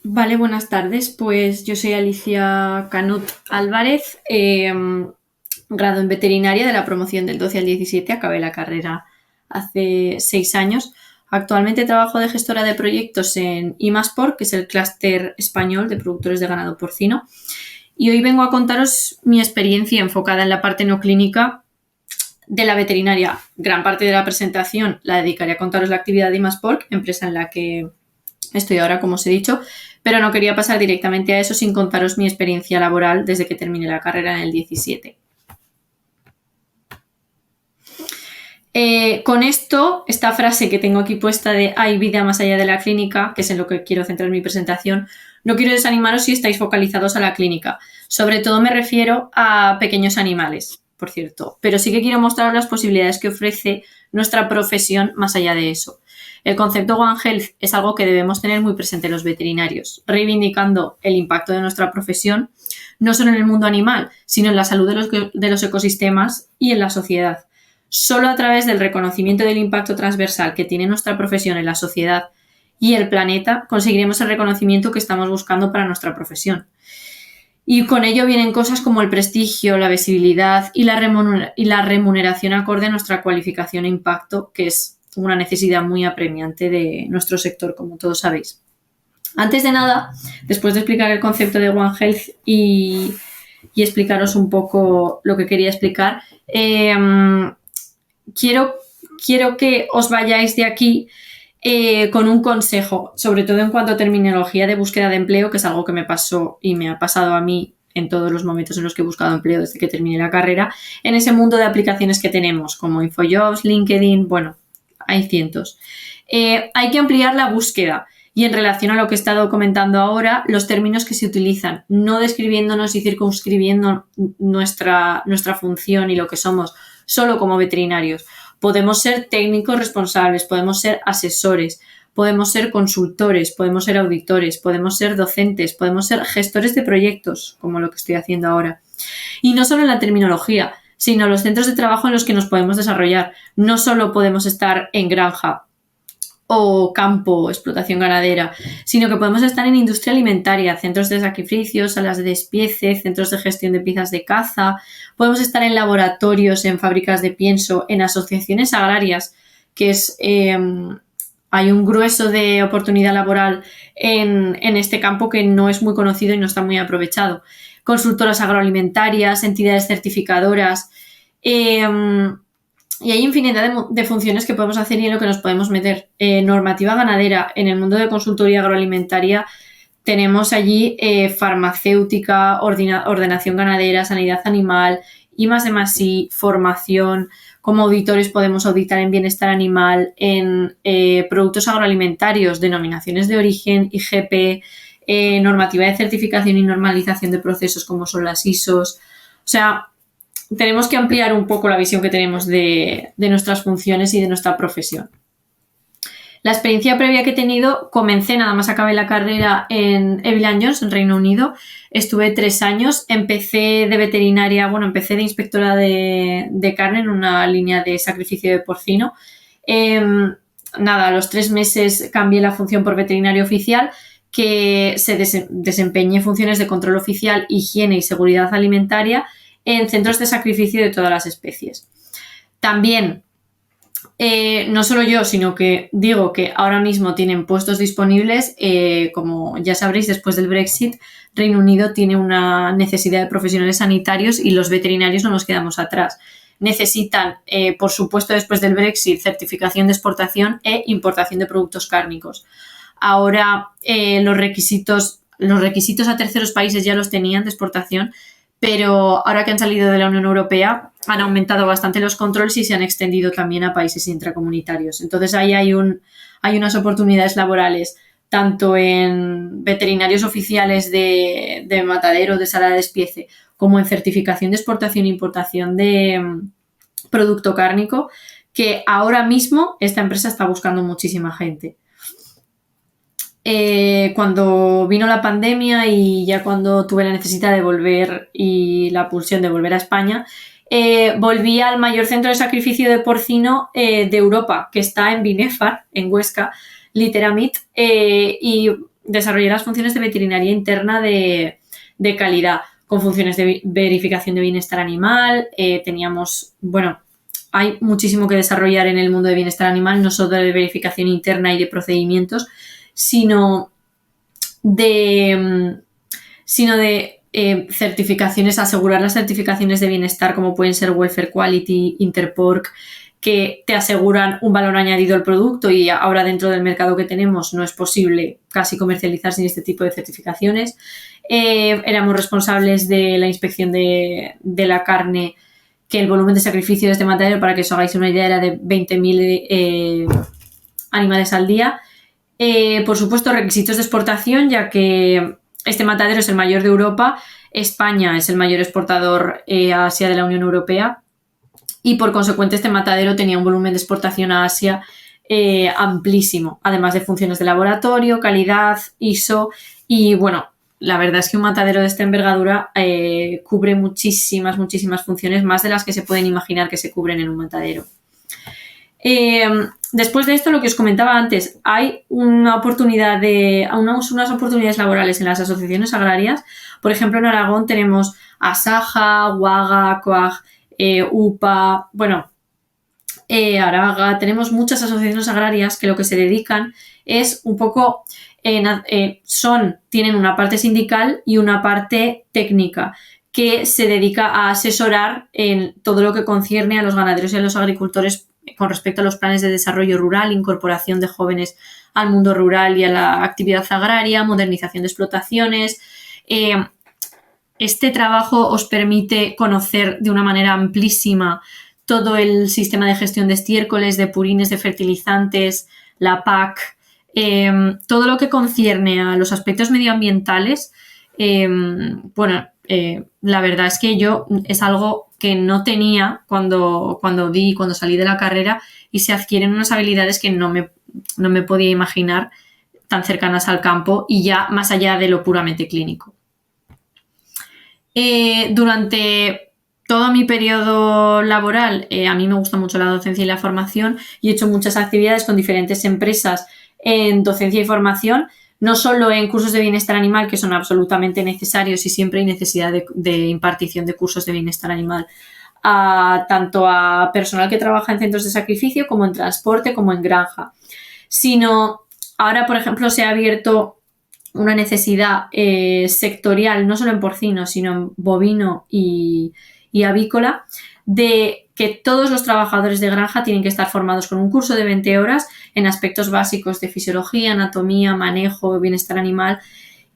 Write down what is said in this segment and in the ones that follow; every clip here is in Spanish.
Vale, buenas tardes. Pues yo soy Alicia Canut Álvarez, grado en veterinaria de la promoción del 12 al 17. Acabé la carrera hace 6 años. Actualmente trabajo de gestora de proyectos en IMASPOR, que es el clúster español de productores de ganado porcino. Y hoy vengo a contaros mi experiencia enfocada en la parte no clínica de la veterinaria. Gran parte de la presentación la dedicaré a contaros la actividad de IMASPOR, empresa en la que estoy ahora, como os he dicho, pero no quería pasar directamente a eso sin contaros mi experiencia laboral desde que terminé la carrera en el 17. Con esto, esta frase que tengo aquí puesta de hay vida más allá de la clínica, que es en lo que quiero centrar mi presentación, no quiero desanimaros si estáis focalizados a la clínica. Sobre todo me refiero a pequeños animales, por cierto, pero sí que quiero mostraros las posibilidades que ofrece nuestra profesión más allá de eso. El concepto One Health es algo que debemos tener muy presente los veterinarios, reivindicando el impacto de nuestra profesión, no solo en el mundo animal, sino en la salud de los ecosistemas y en la sociedad. Solo a través del reconocimiento del impacto transversal que tiene nuestra profesión en la sociedad y el planeta conseguiremos el reconocimiento que estamos buscando para nuestra profesión. Y con ello vienen cosas como el prestigio, la visibilidad y la remuneración acorde a nuestra cualificación e impacto, que es una necesidad muy apremiante de nuestro sector, como todos sabéis. Antes de nada, después de explicar el concepto de One Health y explicaros un poco lo que quería explicar, quiero que os vayáis de aquí con un consejo, sobre todo en cuanto a terminología de búsqueda de empleo, que es algo que me pasó y me ha pasado a mí en todos los momentos en los que he buscado empleo desde que terminé la carrera, en ese mundo de aplicaciones que tenemos, como InfoJobs, LinkedIn, bueno, hay cientos. Hay que ampliar la búsqueda y en relación a lo que he estado comentando ahora, los términos que se utilizan, no describiéndonos y circunscribiendo nuestra función y lo que somos solo como veterinarios. Podemos ser técnicos responsables, podemos ser asesores, podemos ser consultores, podemos ser auditores, podemos ser docentes, podemos ser gestores de proyectos, como lo que estoy haciendo ahora. Y no solo en la terminología, sino los centros de trabajo en los que nos podemos desarrollar. No solo podemos estar en granja o campo, explotación ganadera, sino que podemos estar en industria alimentaria, centros de sacrificios, salas de despiece, centros de gestión de piezas de caza, podemos estar en laboratorios, en fábricas de pienso, en asociaciones agrarias, que es hay un grueso de oportunidad laboral en este campo que no es muy conocido y no está muy aprovechado. Consultoras agroalimentarias, entidades certificadoras, y hay infinidad de funciones que podemos hacer y en lo que nos podemos meter. Normativa ganadera. En el mundo de consultoría agroalimentaria tenemos allí farmacéutica, ordenación ganadera, sanidad animal, I+D+I, formación. Como auditores podemos auditar en bienestar animal, en productos agroalimentarios, denominaciones de origen, IGP, normativa de certificación y normalización de procesos como son las ISOs. O sea, tenemos que ampliar un poco la visión que tenemos de nuestras funciones y de nuestra profesión. La experiencia previa que he tenido, comencé, nada más acabé la carrera en Evilan Jones, en Reino Unido. Estuve 3 años, empecé de veterinaria, empecé de inspectora de carne en una línea de sacrificio de porcino. A los 3 meses cambié la función por veterinario oficial, que se desempeñé funciones de control oficial, higiene y seguridad alimentaria en centros de sacrificio de todas las especies. También, no solo yo, sino que digo que ahora mismo tienen puestos disponibles, como ya sabréis, después del Brexit, Reino Unido tiene una necesidad de profesionales sanitarios y los veterinarios no nos quedamos atrás. Necesitan, por supuesto, después del Brexit, certificación de exportación e importación de productos cárnicos. Ahora los requisitos a terceros países ya los tenían de exportación, pero ahora que han salido de la Unión Europea han aumentado bastante los controles y se han extendido también a países intracomunitarios. Entonces ahí hay unas oportunidades laborales tanto en veterinarios oficiales de matadero, de sala de despiece, como en certificación de exportación e importación de producto cárnico, que ahora mismo esta empresa está buscando muchísima gente. Cuando vino la pandemia y ya cuando tuve la necesidad de volver y la pulsión de volver a España, volví al mayor centro de sacrificio de porcino de Europa, que está en Binefar, en Huesca, Literamit, y desarrollé las funciones de veterinaria interna de calidad, con funciones de verificación de bienestar animal. Teníamos, bueno, hay muchísimo que desarrollar en el mundo de bienestar animal, no solo de verificación interna y de procedimientos, sino de certificaciones, asegurar las certificaciones de bienestar como pueden ser Welfare Quality, Interpork, que te aseguran un valor añadido al producto, y ahora dentro del mercado que tenemos no es posible casi comercializar sin este tipo de certificaciones. Éramos responsables de la inspección de la carne, que el volumen de sacrificio de este matadero, para que os hagáis una idea, era de 20.000 animales al día. Por supuesto, requisitos de exportación, ya que este matadero es el mayor de Europa. España es el mayor exportador a Asia de la Unión Europea, y por consecuente este matadero tenía un volumen de exportación a Asia amplísimo, además de funciones de laboratorio, calidad, ISO. Y bueno, la verdad es que un matadero de esta envergadura cubre muchísimas funciones, más de las que se pueden imaginar que se cubren en un matadero. Después de esto, lo que os comentaba antes, hay unas oportunidades laborales en las asociaciones agrarias. Por ejemplo, en Aragón tenemos Asaja, Waga, Coag, UPA, Araga. Tenemos muchas asociaciones agrarias que lo que se dedican es un poco, tienen una parte sindical y una parte técnica, que se dedica a asesorar en todo lo que concierne a los ganaderos y a los agricultores con respecto a los planes de desarrollo rural, incorporación de jóvenes al mundo rural y a la actividad agraria, modernización de explotaciones. Este trabajo os permite conocer de una manera amplísima todo el sistema de gestión de estiércoles, de purines, de fertilizantes, la PAC, todo lo que concierne a los aspectos medioambientales. La verdad es que yo es algo que no tenía cuando salí de la carrera, y se adquieren unas habilidades que no me podía imaginar tan cercanas al campo y ya más allá de lo puramente clínico. Durante todo mi periodo laboral, a mí me gusta mucho la docencia y la formación, y he hecho muchas actividades con diferentes empresas en docencia y formación, no solo en cursos de bienestar animal, que son absolutamente necesarios y siempre hay necesidad de impartición de cursos de bienestar animal, tanto a personal que trabaja en centros de sacrificio, como en transporte, como en granja, sino ahora, por ejemplo, se ha abierto una necesidad sectorial, no solo en porcino, sino en bovino y avícola, de que todos los trabajadores de granja tienen que estar formados con un curso de 20 horas en aspectos básicos de fisiología, anatomía, manejo, bienestar animal,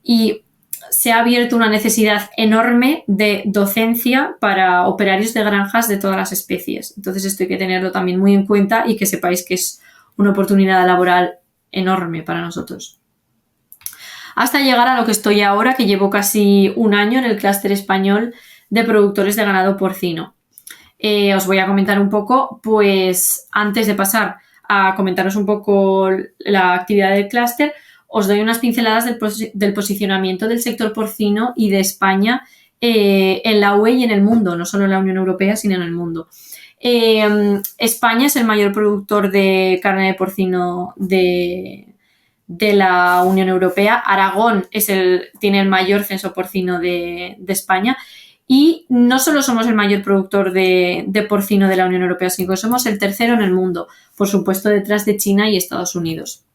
y se ha abierto una necesidad enorme de docencia para operarios de granjas de todas las especies. Entonces esto hay que tenerlo también muy en cuenta, y que sepáis que es una oportunidad laboral enorme para nosotros. Hasta llegar a lo que estoy ahora, que llevo casi un año en el clúster español de productores de ganado porcino. Os voy a comentar un poco, pues antes de pasar a comentaros un poco la actividad del clúster, os doy unas pinceladas del posicionamiento del sector porcino y de España en la UE y en el mundo, no solo en la Unión Europea, sino en el mundo. España es el mayor productor de carne de porcino de la Unión Europea. Aragón tiene el mayor censo porcino de España. Y no solo somos el mayor productor de porcino de la Unión Europea, sino que somos el tercero en el mundo, por supuesto detrás de China y Estados Unidos.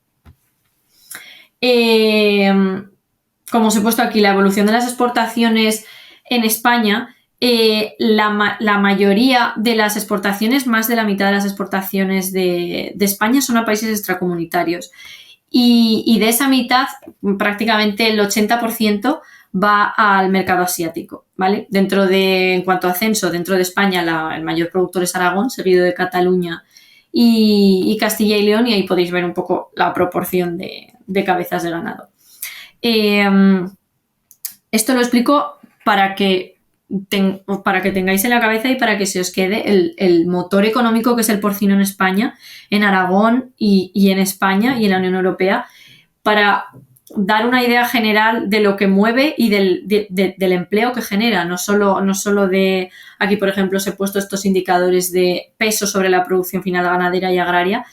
Como os he puesto aquí, la evolución de las exportaciones en España, la mayoría de las exportaciones, más de la mitad de las exportaciones de España, son a países extracomunitarios. Y de esa mitad, prácticamente el 80% va al mercado asiático, ¿vale? En cuanto a censo, dentro de España el mayor productor es Aragón, seguido de Cataluña y Castilla y León, y ahí podéis ver un poco la proporción de cabezas de ganado. Esto lo explico para que tengáis en la cabeza y para que se os quede el motor económico que es el porcino en España, en Aragón y en España y en la Unión Europea, para dar una idea general de lo que mueve y del empleo que genera, no solo de... Aquí, por ejemplo, os he puesto estos indicadores de peso sobre la producción final ganadera y agraria,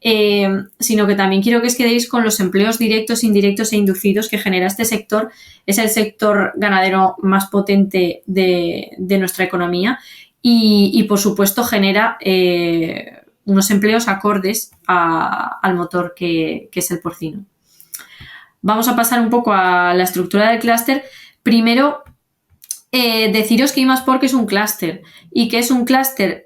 sino que también quiero que os quedéis con los empleos directos, indirectos e inducidos que genera este sector. Es el sector ganadero más potente de nuestra economía y, por supuesto, genera unos empleos acordes al motor que es el porcino. Vamos a pasar un poco a la estructura del clúster. Primero, deciros que I+Porc es un clúster y que es un clúster.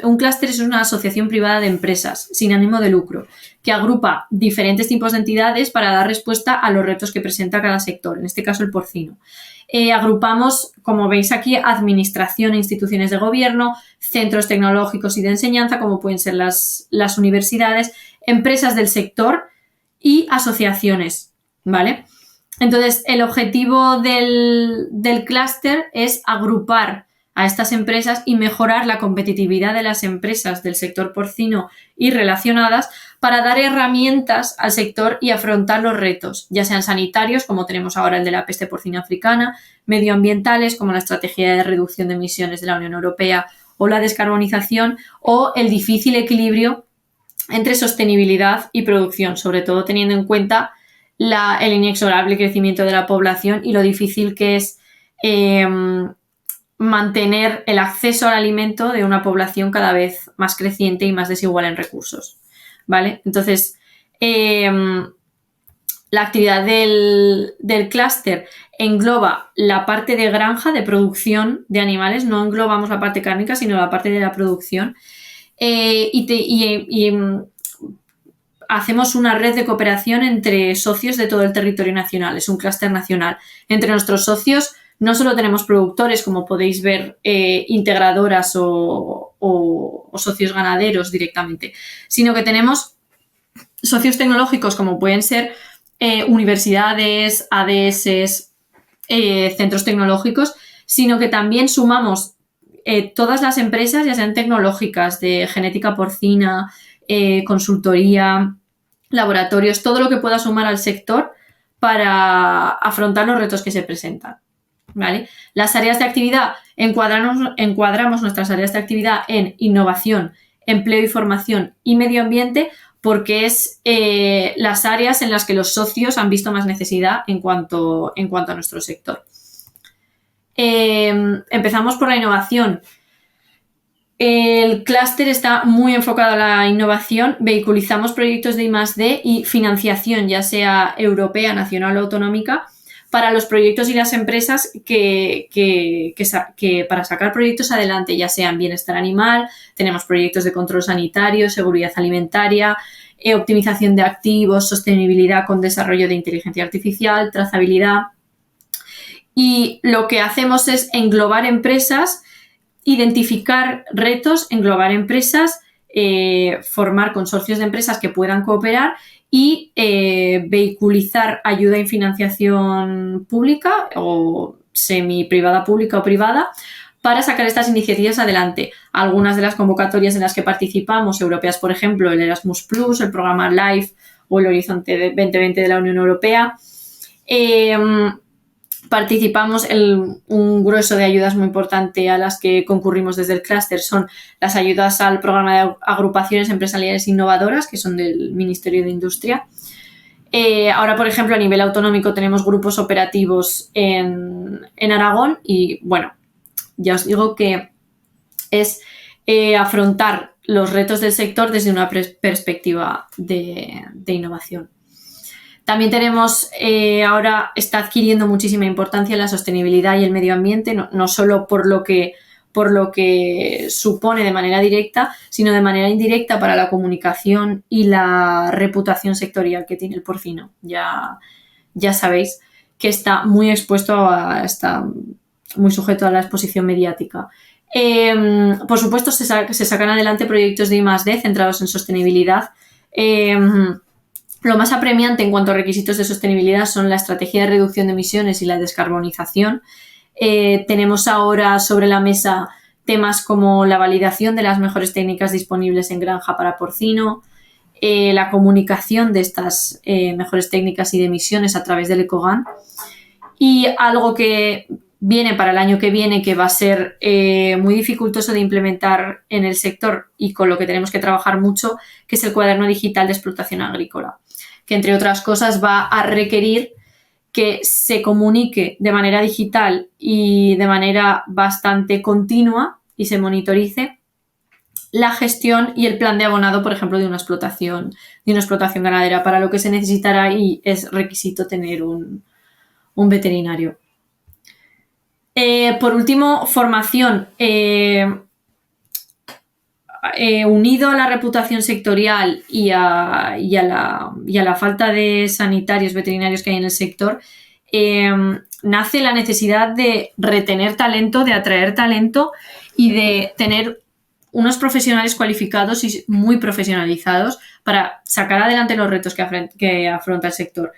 Un clúster es una asociación privada de empresas sin ánimo de lucro que agrupa diferentes tipos de entidades para dar respuesta a los retos que presenta cada sector, en este caso el porcino. Agrupamos, como veis aquí, administración e instituciones de gobierno, centros tecnológicos y de enseñanza, como pueden ser las universidades, empresas del sector y asociaciones, ¿vale? Entonces, el objetivo del clúster es agrupar a estas empresas y mejorar la competitividad de las empresas del sector porcino y relacionadas para dar herramientas al sector y afrontar los retos, ya sean sanitarios, como tenemos ahora el de la peste porcina africana, medioambientales, como la estrategia de reducción de emisiones de la Unión Europea o la descarbonización, o el difícil equilibrio entre sostenibilidad y producción, sobre todo teniendo en cuenta el inexorable crecimiento de la población y lo difícil que es mantener el acceso al alimento de una población cada vez más creciente y más desigual en recursos, ¿vale? Entonces, la actividad del clúster engloba la parte de granja, de producción de animales, no englobamos la parte cárnica, sino la parte de la producción, hacemos una red de cooperación entre socios de todo el territorio nacional, es un clúster nacional. Entre nuestros socios no solo tenemos productores, como podéis ver, integradoras o socios ganaderos directamente, sino que tenemos socios tecnológicos como pueden ser universidades, ADS, centros tecnológicos, sino que también sumamos todas las empresas, ya sean tecnológicas, de genética porcina, consultoría, laboratorios, todo lo que pueda sumar al sector para afrontar los retos que se presentan, ¿vale? Las áreas de actividad, encuadramos nuestras áreas de actividad en innovación, empleo y formación y medio ambiente, porque es las áreas en las que los socios han visto más necesidad en cuanto a nuestro sector. Empezamos por la innovación. El clúster está muy enfocado a la innovación, vehiculizamos proyectos de I+D y financiación, ya sea europea, nacional o autonómica, para los proyectos y las empresas que para sacar proyectos adelante, ya sean bienestar animal, tenemos proyectos de control sanitario, seguridad alimentaria, optimización de activos, sostenibilidad con desarrollo de inteligencia artificial, trazabilidad. Y lo que hacemos es englobar empresas, identificar retos, englobar empresas, formar consorcios de empresas que puedan cooperar y vehiculizar ayuda y financiación pública o semi-privada, pública o privada para sacar estas iniciativas adelante. Algunas de las convocatorias en las que participamos, europeas, por ejemplo, el Erasmus+, el programa LIFE o el Horizonte 2020 de la Unión Europea. Participamos un grueso de ayudas muy importante a las que concurrimos desde el clúster son las ayudas al programa de agrupaciones empresariales innovadoras, que son del Ministerio de Industria. Ahora, por ejemplo, a nivel autonómico tenemos grupos operativos en Aragón y, bueno, ya os digo que es afrontar los retos del sector desde una perspectiva de innovación. También tenemos, ahora está adquiriendo muchísima importancia la sostenibilidad y el medio ambiente, no solo por lo que supone de manera directa, sino de manera indirecta para la comunicación y la reputación sectorial que tiene el porcino. Ya sabéis que está muy expuesto, está muy sujeto a la exposición mediática. Por supuesto, se sacan adelante proyectos de I+D centrados en sostenibilidad. Lo más apremiante en cuanto a requisitos de sostenibilidad son la estrategia de reducción de emisiones y la descarbonización. Tenemos ahora sobre la mesa temas como la validación de las mejores técnicas disponibles en granja para porcino, la comunicación de estas mejores técnicas y de emisiones a través del EcoGAN. Y algo que viene para el año que viene, que va a ser muy dificultoso de implementar en el sector y con lo que tenemos que trabajar mucho, que es el cuaderno digital de explotación agrícola, que entre otras cosas va a requerir que se comunique de manera digital y de manera bastante continua y se monitorice la gestión y el plan de abonado, por ejemplo, de una explotación ganadera, para lo que se necesitará y es requisito tener un veterinario. Por último, formación. Unido a la reputación sectorial y a la falta de sanitarios veterinarios que hay en el sector, nace la necesidad de retener talento, de atraer talento y de tener unos profesionales cualificados y muy profesionalizados para sacar adelante los retos que afronta el sector.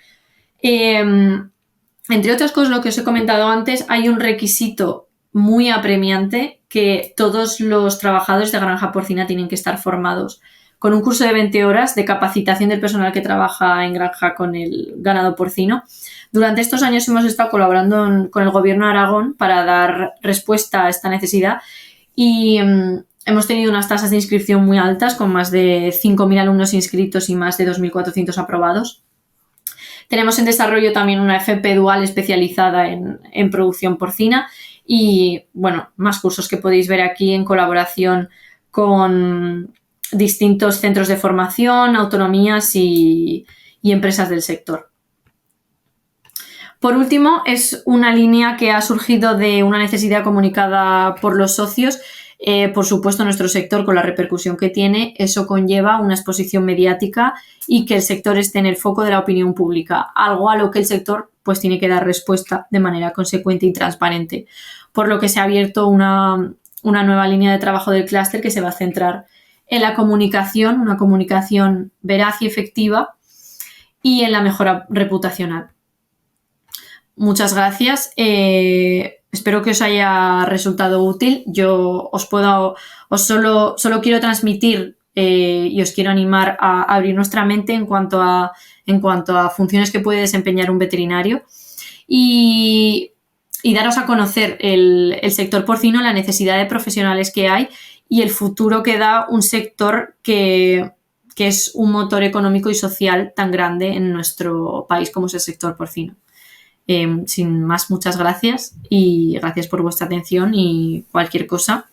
Entre otras cosas, lo que os he comentado antes, hay un requisito muy apremiante que todos los trabajadores de granja porcina tienen que estar formados con un curso de 20 horas de capacitación del personal que trabaja en granja con el ganado porcino. Durante estos años hemos estado colaborando con el Gobierno de Aragón para dar respuesta a esta necesidad y hemos tenido unas tasas de inscripción muy altas, con más de 5.000 alumnos inscritos y más de 2.400 aprobados. Tenemos en desarrollo también una FP dual especializada en producción porcina y, bueno, más cursos que podéis ver aquí en colaboración con distintos centros de formación, autonomías y empresas del sector. Por último, es una línea que ha surgido de una necesidad comunicada por los socios. Por supuesto, nuestro sector, con la repercusión que tiene, eso conlleva una exposición mediática y que el sector esté en el foco de la opinión pública, algo a lo que el sector pues tiene que dar respuesta de manera consecuente y transparente, por lo que se ha abierto una nueva línea de trabajo del clúster que se va a centrar en la comunicación, una comunicación veraz y efectiva, y en la mejora reputacional. Muchas gracias. Espero que os haya resultado útil. Yo solo quiero transmitir y os quiero animar a abrir nuestra mente en cuanto a funciones que puede desempeñar un veterinario y daros a conocer el sector porcino, la necesidad de profesionales que hay y el futuro que da un sector que es un motor económico y social tan grande en nuestro país como es el sector porcino. Sin más, muchas gracias y gracias por vuestra atención y cualquier cosa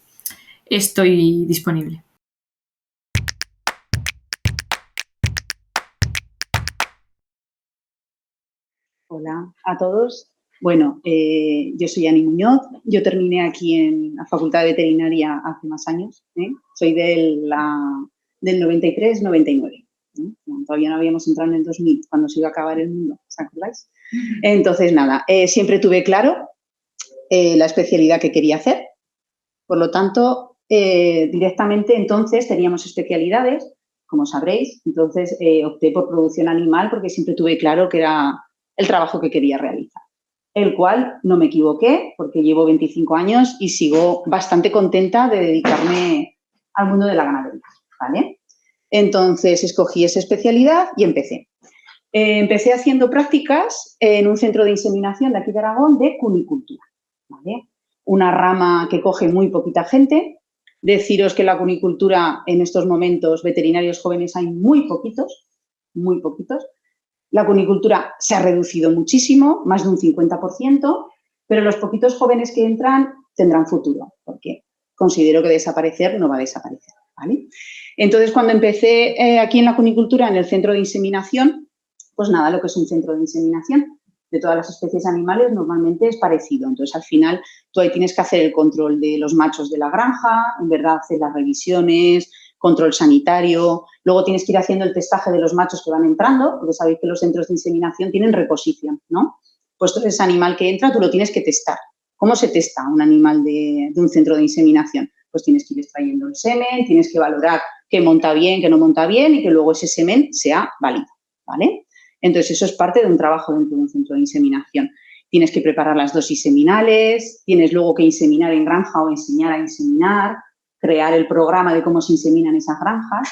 estoy disponible. Hola a todos. Bueno, yo soy Ani Muñoz. Yo terminé aquí en la Facultad de Veterinaria hace más años. Soy del 93-99. Todavía no habíamos entrado en el 2000, cuando se iba a acabar el mundo, ¿os acordáis? Entonces, nada, siempre tuve claro la especialidad que quería hacer. Por lo tanto, directamente entonces teníamos especialidades, como sabréis. Entonces, opté por producción animal porque siempre tuve claro que era el trabajo que quería realizar, el cual no me equivoqué porque llevo 25 años y sigo bastante contenta de dedicarme al mundo de la ganadería, ¿vale? Entonces, escogí esa especialidad y empecé. Empecé haciendo prácticas en un centro de inseminación de aquí de Aragón de cunicultura, ¿vale? Una rama que coge muy poquita gente. Deciros que en la cunicultura en estos momentos veterinarios jóvenes hay muy poquitos, muy poquitos. La cunicultura se ha reducido muchísimo, más de un 50%, pero los poquitos jóvenes que entran tendrán futuro, porque considero que desaparecer no va a desaparecer, ¿vale? Entonces, cuando empecé aquí en la cunicultura, en el centro de inseminación, pues nada, lo que es un centro de inseminación de todas las especies animales normalmente es parecido. Entonces, al final, tú ahí tienes que hacer el control de los machos de la granja, en verdad hacer las revisiones, control sanitario, luego tienes que ir haciendo el testaje de los machos que van entrando, porque sabéis que los centros de inseminación tienen reposición, ¿no? Pues ese animal que entra tú lo tienes que testar. ¿Cómo se testa un animal de un centro de inseminación? Pues tienes que ir extrayendo el semen, tienes que valorar qué monta bien, qué no monta bien y que luego ese semen sea válido, ¿vale? Entonces, eso es parte de un trabajo dentro de un centro de inseminación. Tienes que preparar las dosis seminales, tienes luego que inseminar en granja o enseñar a inseminar, crear el programa de cómo se inseminan esas granjas.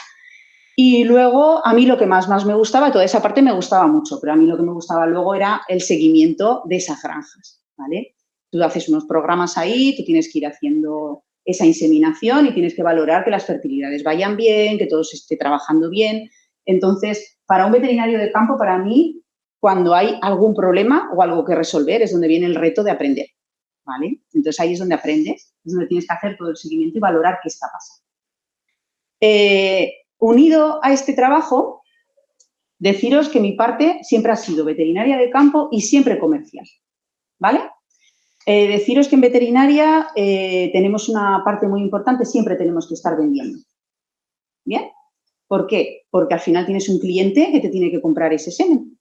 Y luego, a mí lo que más me gustaba, toda esa parte me gustaba mucho, pero a mí lo que me gustaba luego era el seguimiento de esas granjas, ¿vale? Tú haces unos programas ahí, tú tienes que ir haciendo esa inseminación y tienes que valorar que las fertilidades vayan bien, que todo se esté trabajando bien. Entonces, para un veterinario de campo, para mí, cuando hay algún problema o algo que resolver, es donde viene el reto de aprender, ¿vale? Entonces, ahí es donde aprendes, es donde tienes que hacer todo el seguimiento y valorar qué está pasando. Unido a este trabajo, deciros que mi parte siempre ha sido veterinaria de campo y siempre comercial, ¿vale? Deciros que en veterinaria tenemos una parte muy importante, siempre tenemos que estar vendiendo. ¿Bien? ¿Por qué? Porque al final tienes un cliente que te tiene que comprar ese semen,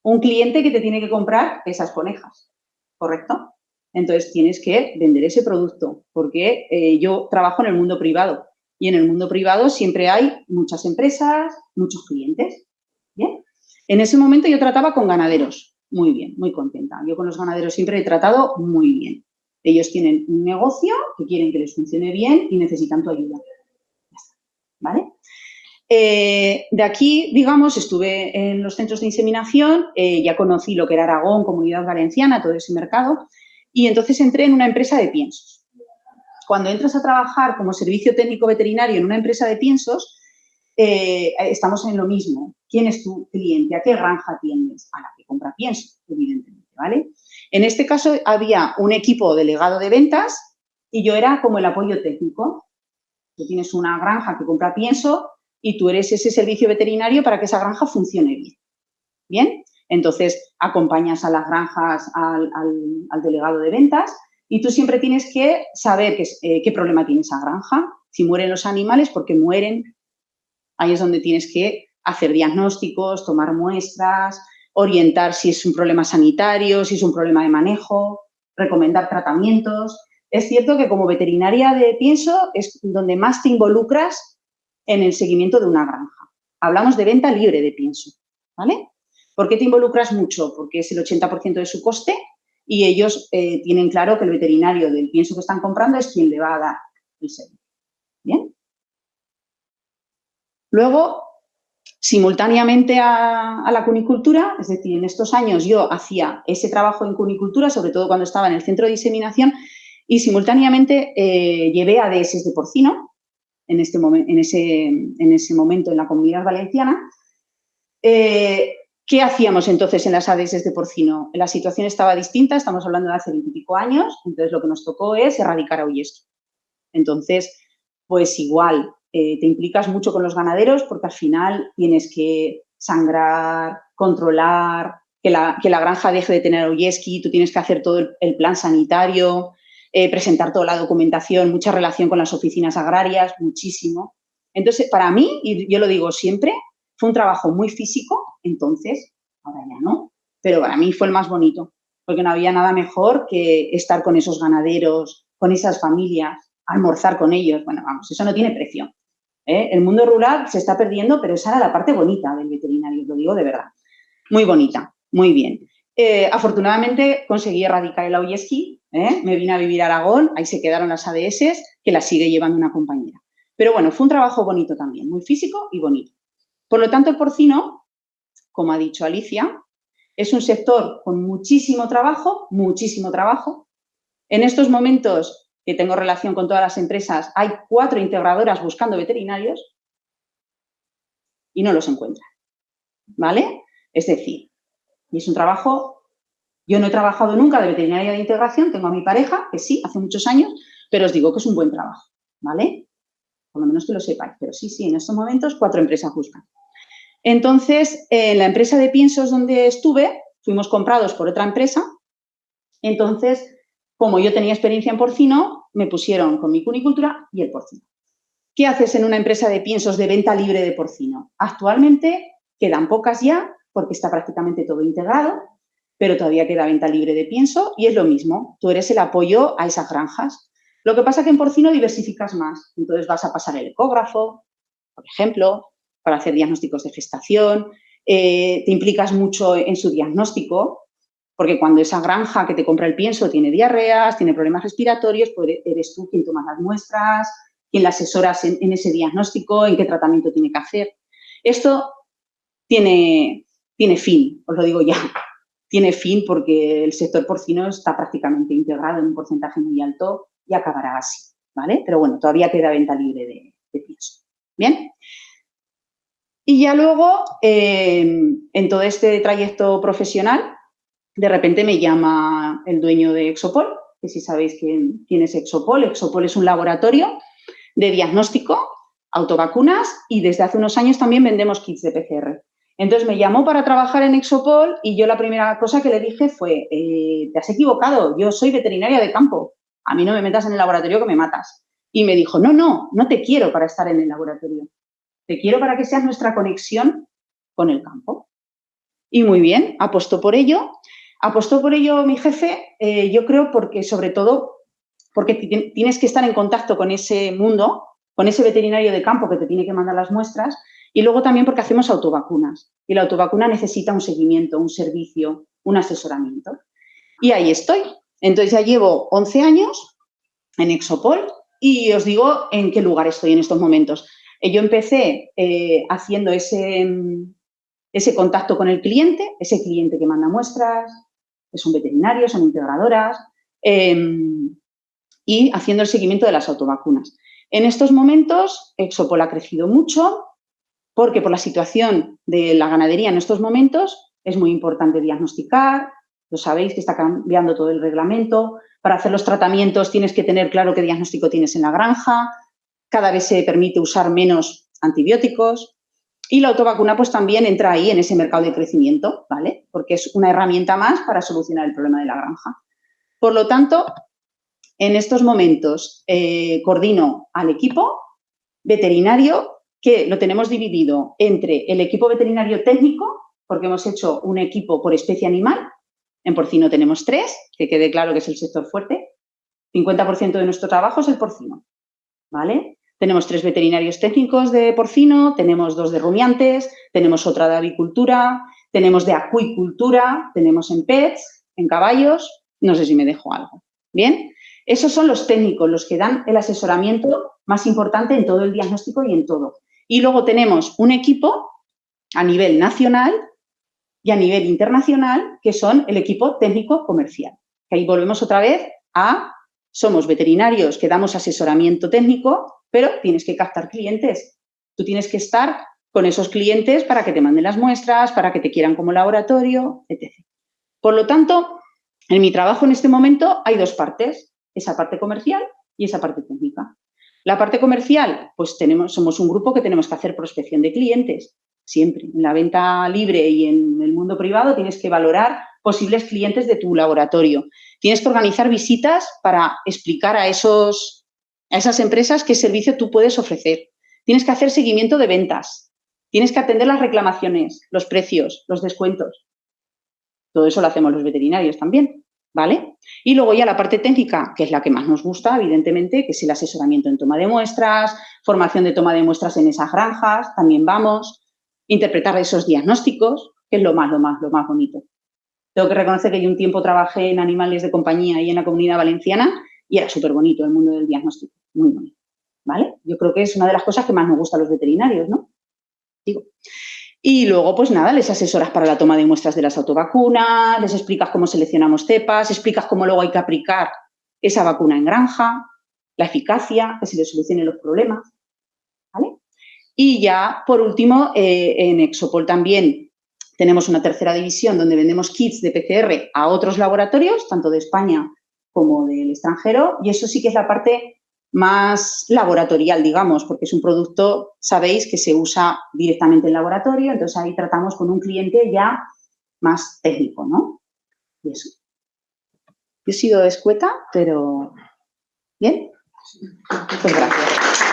un cliente que te tiene que comprar esas conejas, ¿correcto? Entonces tienes que vender ese producto, porque yo trabajo en el mundo privado y en el mundo privado siempre hay muchas empresas, muchos clientes. ¿Bien? En ese momento yo trataba con ganaderos. Muy bien, muy contenta. Yo con los ganaderos siempre he tratado muy bien. Ellos tienen un negocio que quieren que les funcione bien y necesitan tu ayuda. ¿Vale? De aquí, digamos, estuve en los centros de inseminación, ya conocí lo que era Aragón, Comunidad Valenciana, todo ese mercado, y entonces entré en una empresa de piensos. Cuando entras a trabajar como servicio técnico veterinario en una empresa de piensos, estamos en lo mismo. ¿Quién es tu cliente? ¿A qué granja atiendes? A la que compra pienso, evidentemente, ¿vale? En este caso había un equipo delegado de ventas y yo era como el apoyo técnico. Tú tienes una granja que compra pienso y tú eres ese servicio veterinario para que esa granja funcione bien. ¿Bien? Entonces, acompañas a las granjas al delegado de ventas y tú siempre tienes que saber qué problema tiene esa granja. Si mueren los animales, ¿por qué mueren? Ahí es donde tienes que hacer diagnósticos, tomar muestras, orientar si es un problema sanitario, si es un problema de manejo, recomendar tratamientos. Es cierto que como veterinaria de pienso es donde más te involucras en el seguimiento de una granja. Hablamos de venta libre de pienso, ¿vale? ¿Por qué te involucras mucho? Porque es el 80% de su coste y ellos tienen claro que el veterinario del pienso que están comprando es quien le va a dar el servicio. ¿Bien? Luego, simultáneamente a la cunicultura, es decir, en estos años yo hacía ese trabajo en cunicultura, sobre todo cuando estaba en el centro de diseminación, y simultáneamente llevé ADS de porcino en ese momento en la Comunidad Valenciana. ¿Qué hacíamos entonces en las ADS de porcino? La situación estaba distinta, estamos hablando de hace 20 y pico años, entonces lo que nos tocó es erradicar auyesque. Entonces, pues igual, te implicas mucho con los ganaderos porque al final tienes que sangrar, controlar, que la granja deje de tener auyesque, tú tienes que hacer todo el plan sanitario, presentar toda la documentación, mucha relación con las oficinas agrarias, muchísimo. Entonces, para mí, y yo lo digo siempre, fue un trabajo muy físico, entonces, ahora ya no, pero para mí fue el más bonito, porque no había nada mejor que estar con esos ganaderos, con esas familias, almorzar con ellos. Bueno, vamos, eso no tiene precio. El mundo rural se está perdiendo, pero esa era la parte bonita del veterinario, lo digo de verdad. Muy bonita, muy bien. Afortunadamente conseguí erradicar el auyesque, me vine a vivir a Aragón, ahí se quedaron las ADS, que las sigue llevando una compañera. Pero bueno, fue un trabajo bonito también, muy físico y bonito. Por lo tanto, el porcino, como ha dicho Alicia, es un sector con muchísimo trabajo, muchísimo trabajo. En estos momentos que tengo relación con todas las empresas, hay 4 integradoras buscando veterinarios y no los encuentran, ¿vale? Es decir, y es un trabajo, yo no he trabajado nunca de veterinaria de integración, tengo a mi pareja, que sí, hace muchos años, pero os digo que es un buen trabajo, ¿vale? Por lo menos que lo sepáis, pero sí, en estos momentos 4 empresas buscan. Entonces, en la empresa de piensos donde estuve, fuimos comprados por otra empresa, entonces, como yo tenía experiencia en porcino, me pusieron con mi cunicultura y el porcino. ¿Qué haces en una empresa de piensos de venta libre de porcino? Actualmente quedan pocas ya, porque está prácticamente todo integrado, pero todavía queda venta libre de pienso y es lo mismo, tú eres el apoyo a esas granjas. Lo que pasa es que en porcino diversificas más, entonces vas a pasar el ecógrafo, por ejemplo, para hacer diagnósticos de gestación, te implicas mucho en su diagnóstico, porque cuando esa granja que te compra el pienso tiene diarreas, tiene problemas respiratorios, pues eres tú quien toma las muestras, quien la asesoras en ese diagnóstico, en qué tratamiento tiene que hacer. Esto tiene fin, os lo digo ya. tiene fin porque el sector porcino está prácticamente integrado en un porcentaje muy alto y acabará así, ¿vale? Pero bueno, todavía queda venta libre de pienso. ¿Bien? Y ya luego, en todo este trayecto profesional, de repente me llama el dueño de Exopol, que si sabéis quién es Exopol. Exopol es un laboratorio de diagnóstico, autovacunas, y desde hace unos años también vendemos kits de PCR. Entonces me llamó para trabajar en Exopol y yo la primera cosa que le dije fue, te has equivocado, yo soy veterinaria de campo, a mí no me metas en el laboratorio que me matas. Y me dijo, no te quiero para estar en el laboratorio, te quiero para que seas nuestra conexión con el campo. Y muy bien, apostó por ello. Apostó por ello mi jefe, yo creo porque sobre todo porque tienes que estar en contacto con ese mundo, con ese veterinario de campo que te tiene que mandar las muestras, y luego también porque hacemos autovacunas. Y la autovacuna necesita un seguimiento, un servicio, un asesoramiento. Y ahí estoy. Entonces ya llevo 11 años en Exopol y os digo en qué lugar estoy en estos momentos. Yo empecé haciendo ese contacto con el cliente, ese cliente que manda muestras, es un veterinario, son integradoras, y haciendo el seguimiento de las autovacunas. En estos momentos, Exopol ha crecido mucho porque por la situación de la ganadería en estos momentos es muy importante diagnosticar, lo sabéis que está cambiando todo el reglamento, para hacer los tratamientos tienes que tener claro qué diagnóstico tienes en la granja, cada vez se permite usar menos antibióticos y la autovacuna pues también entra ahí en ese mercado de crecimiento, ¿vale? Porque es una herramienta más para solucionar el problema de la granja. Por lo tanto, en estos momentos coordino al equipo veterinario que lo tenemos dividido entre el equipo veterinario técnico, porque hemos hecho un equipo por especie animal. En porcino tenemos 3, que quede claro que es el sector fuerte. 50% de nuestro trabajo es el porcino, ¿vale? Tenemos 3 veterinarios técnicos de porcino, tenemos 2 de rumiantes, tenemos otra de avicultura, tenemos de acuicultura, tenemos en pets, en caballos, no sé si me dejo algo. ¿Bien? Esos son los técnicos, los que dan el asesoramiento más importante en todo el diagnóstico y en todo. Y luego tenemos un equipo a nivel nacional y a nivel internacional, que son el equipo técnico comercial. Ahí volvemos otra vez a, somos veterinarios que damos asesoramiento técnico, pero tienes que captar clientes. Tú tienes que estar con esos clientes para que te manden las muestras, para que te quieran como laboratorio, etc. Por lo tanto, en mi trabajo en este momento hay 2 partes, esa parte comercial y esa parte técnica. La parte comercial, pues somos un grupo que tenemos que hacer prospección de clientes, siempre. En la venta libre y en el mundo privado tienes que valorar posibles clientes de tu laboratorio. Tienes que organizar visitas para explicar a esas empresas qué servicio tú puedes ofrecer. Tienes que hacer seguimiento de ventas. Tienes que atender las reclamaciones, los precios, los descuentos. Todo eso lo hacemos los veterinarios también, ¿vale? Y luego ya la parte técnica, que es la que más nos gusta, evidentemente, que es el asesoramiento en toma de muestras, formación de toma de muestras en esas granjas, también vamos, interpretar esos diagnósticos, que es lo más bonito. Tengo que reconocer que yo un tiempo trabajé en animales de compañía y en la Comunidad Valenciana y era súper bonito el mundo del diagnóstico, muy bonito, ¿vale? Yo creo que es una de las cosas que más nos gusta a los veterinarios, ¿no? Digo. Y luego, pues nada, les asesoras para la toma de muestras de las autovacunas, les explicas cómo seleccionamos cepas, explicas cómo luego hay que aplicar esa vacuna en granja, la eficacia, que se les solucionen los problemas, ¿vale? Y ya, por último, en Exopol también tenemos una tercera división donde vendemos kits de PCR a otros laboratorios, tanto de España como del extranjero, y eso sí que es la parte más laboratorial, digamos, porque es un producto, sabéis, que se usa directamente en laboratorio, entonces ahí tratamos con un cliente ya más técnico, ¿no? Y eso. Yo he sido escueta, pero ¿bien? Pues gracias.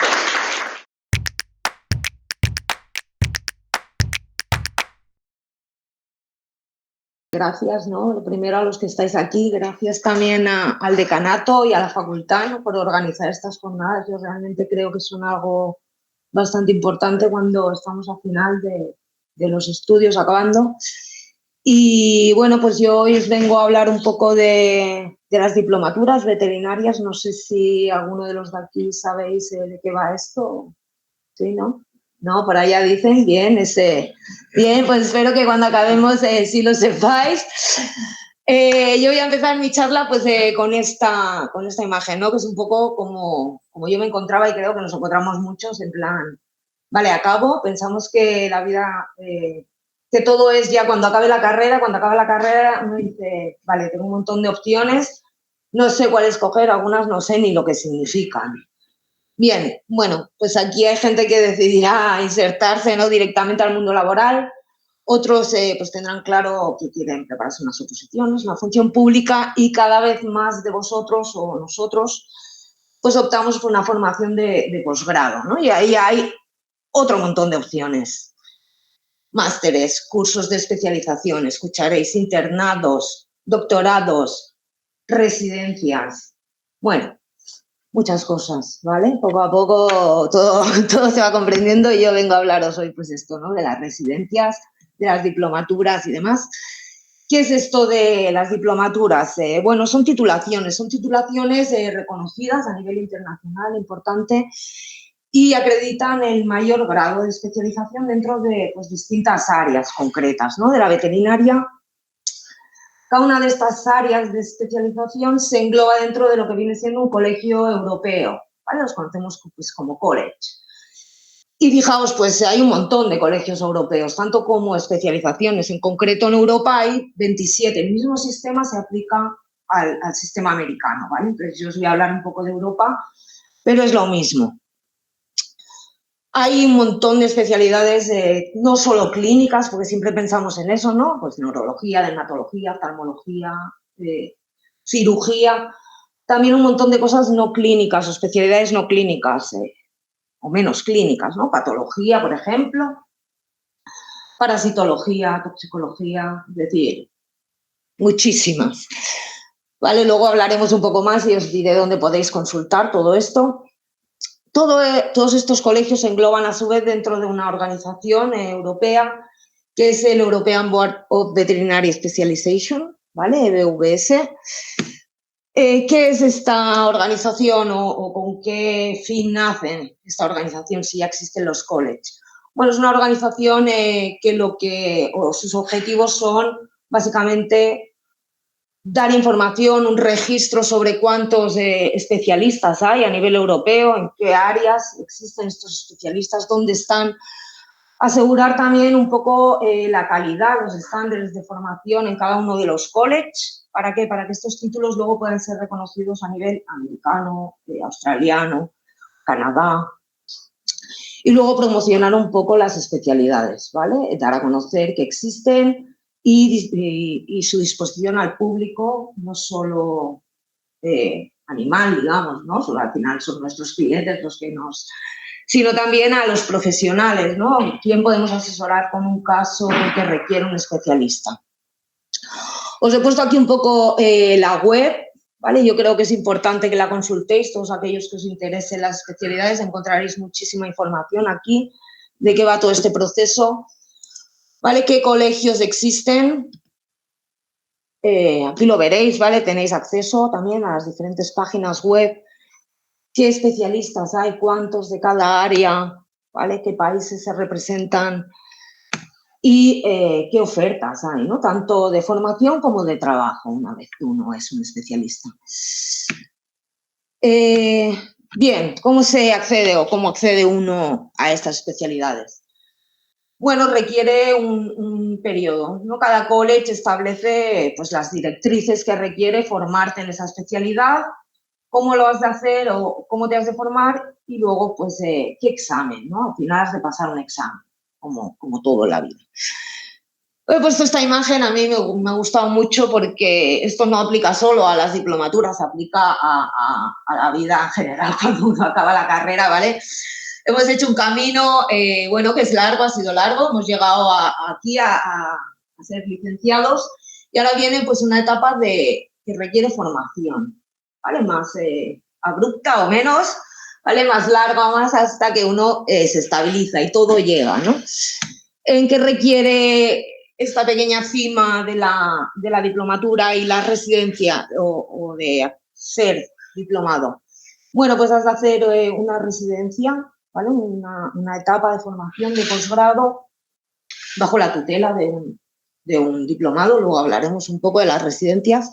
Gracias, ¿no? Lo primero a los que estáis aquí, gracias también al decanato y a la facultad, ¿no?, por organizar estas jornadas. Yo realmente creo que son algo bastante importante cuando estamos al final de los estudios acabando. Y bueno, pues yo hoy os vengo a hablar un poco de las diplomaturas veterinarias. No sé si alguno de los de aquí sabéis de qué va esto. Sí, ¿no? ¿no? Por allá dicen, bien, bien, pues espero que cuando acabemos sí lo sepáis. Yo voy a empezar mi charla pues con esta imagen, ¿no? Que es un poco como yo me encontraba y creo que nos encontramos muchos en plan, vale, acabo, pensamos que la vida, que todo es ya cuando acabe la carrera uno dice, vale, tengo un montón de opciones, no sé cuál escoger, algunas no sé ni lo que significan. Bien, bueno, pues aquí hay gente que decidirá insertarse, ¿no?, directamente al mundo laboral. Otros pues tendrán claro que quieren prepararse unas oposiciones, una función pública, y cada vez más de vosotros o nosotros pues optamos por una formación de posgrado, ¿no? Y ahí hay otro montón de opciones. Másteres, cursos de especialización, escucharéis, internados, doctorados, residencias. Bueno, muchas cosas, ¿vale? Poco a poco todo se va comprendiendo y yo vengo a hablaros hoy, pues esto, ¿no?, de las residencias, de las diplomaturas y demás. ¿Qué es esto de las diplomaturas? Bueno, son titulaciones reconocidas a nivel internacional, importante, y acreditan el mayor grado de especialización dentro de pues, distintas áreas concretas, ¿no?, de la veterinaria. Cada una de estas áreas de especialización se engloba dentro de lo que viene siendo un colegio europeo, ¿vale? Los conocemos pues, como college. Y fijaos, pues hay un montón de colegios europeos, tanto como especializaciones. En concreto, en Europa hay 27. El mismo sistema se aplica al sistema americano, ¿vale? Entonces, yo os voy a hablar un poco de Europa, pero es lo mismo. Hay un montón de especialidades, no solo clínicas, porque siempre pensamos en eso, ¿no? Pues neurología, dermatología, oftalmología, cirugía. También un montón de cosas no clínicas o especialidades no clínicas, o menos clínicas, ¿no? Patología, por ejemplo, parasitología, toxicología, es decir, muchísimas. ¿Vale? Luego hablaremos un poco más y os diré dónde podéis consultar todo esto. Todos estos colegios se engloban a su vez dentro de una organización europea que es el European Board of Veterinary Specialization, ¿vale? EBVS. ¿Qué es esta organización o con qué fin nace esta organización si ya existen los colleges? Bueno, es una organización que sus objetivos son básicamente dar información, un registro sobre cuántos especialistas hay a nivel europeo, en qué áreas existen estos especialistas, dónde están, asegurar también un poco la calidad, los estándares de formación en cada uno de los colleges. ¿Para qué? Para que estos títulos luego puedan ser reconocidos a nivel americano, australiano, Canadá. Y luego promocionar un poco las especialidades, ¿vale? Dar a conocer que existen y su disposición al público, no solo animal, digamos, ¿no? Al final son nuestros clientes los que sino también a los profesionales, ¿no? ¿Quién podemos asesorar con un caso que requiere un especialista? Os he puesto aquí un poco la web, ¿vale? Yo creo que es importante que la consultéis, todos aquellos que os interesen las especialidades, encontraréis muchísima información aquí de qué va todo este proceso, ¿vale? ¿Qué colegios existen? Aquí lo veréis, ¿vale? Tenéis acceso también a las diferentes páginas web. ¿Qué especialistas hay? ¿Cuántos de cada área? ¿Vale? ¿Qué países se representan? Y qué ofertas hay, ¿no? Tanto de formación como de trabajo, una vez que uno es un especialista. Bien, ¿cómo se accede o cómo accede uno a estas especialidades? Bueno, requiere un periodo, ¿no? Cada college establece pues, las directrices que requiere formarte en esa especialidad, cómo lo has de hacer o cómo te has de formar y luego, pues, qué examen, ¿no? Al final has de pasar un examen, como todo en la vida. He puesto esta imagen, a mí me ha gustado mucho porque esto no aplica solo a las diplomaturas, aplica a la vida en general cuando uno acaba la carrera, ¿vale? Hemos hecho un camino, bueno, que es largo, ha sido largo, hemos llegado aquí a ser licenciados y ahora viene pues una etapa que requiere formación, ¿vale? Más abrupta o menos, ¿vale? Más larga o más hasta que uno se estabiliza y todo llega, ¿no? ¿En qué requiere esta pequeña cima de la diplomatura y la residencia o de ser diplomado? Bueno, pues has de hacer una residencia, ¿vale? Una etapa de formación de posgrado bajo la tutela de un diplomado. Luego hablaremos un poco de las residencias.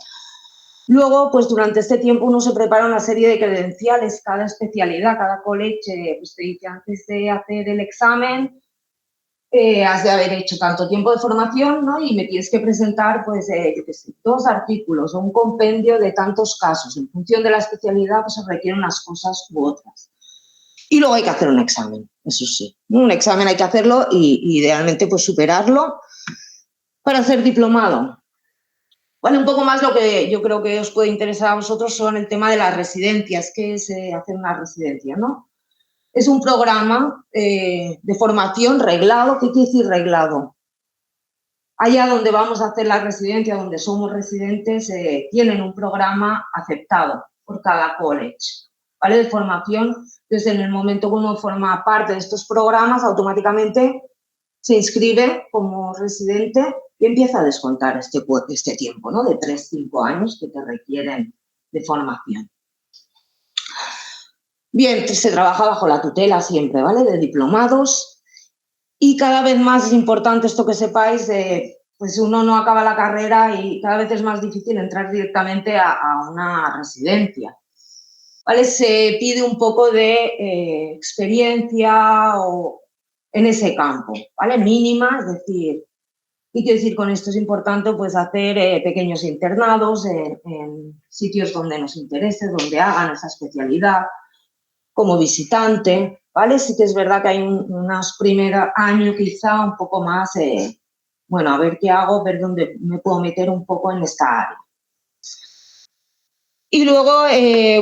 Luego, pues durante este tiempo uno se prepara una serie de credenciales, cada especialidad, cada college, pues te dice antes de hacer el examen, has de haber hecho tanto tiempo de formación, ¿no? Y me tienes que presentar, pues, yo qué sé, 2 artículos o un compendio de tantos casos. En función de la especialidad, pues se requieren unas cosas u otras. Y luego hay que hacer un examen, eso sí. Un examen hay que hacerlo y idealmente, pues, superarlo para hacer diplomado. Bueno, un poco más lo que yo creo que os puede interesar a vosotros son el tema de las residencias, qué es hacer una residencia, ¿no? Es un programa de formación reglado. ¿Qué quiere decir reglado? Allá donde vamos a hacer la residencia, donde somos residentes, tienen un programa aceptado por cada college, ¿vale? De formación. Entonces, en el momento que uno forma parte de estos programas, automáticamente se inscribe como residente y empieza a descontar este tiempo, ¿no? De 3-5 años que te requieren de formación. Bien, se trabaja bajo la tutela siempre, ¿vale? De diplomados. Y cada vez más es importante esto que sepáis, pues uno no acaba la carrera y cada vez es más difícil entrar directamente a una residencia, ¿vale? Se pide un poco de experiencia o en ese campo, ¿vale? Mínima, es decir, y quiero decir con esto es importante pues hacer pequeños internados en sitios donde nos interese, donde hagan esa especialidad, como visitante, ¿vale? Sí que es verdad que hay unos primeros años quizá un poco más, bueno, a ver qué hago, ver dónde me puedo meter un poco en esta área. Y luego,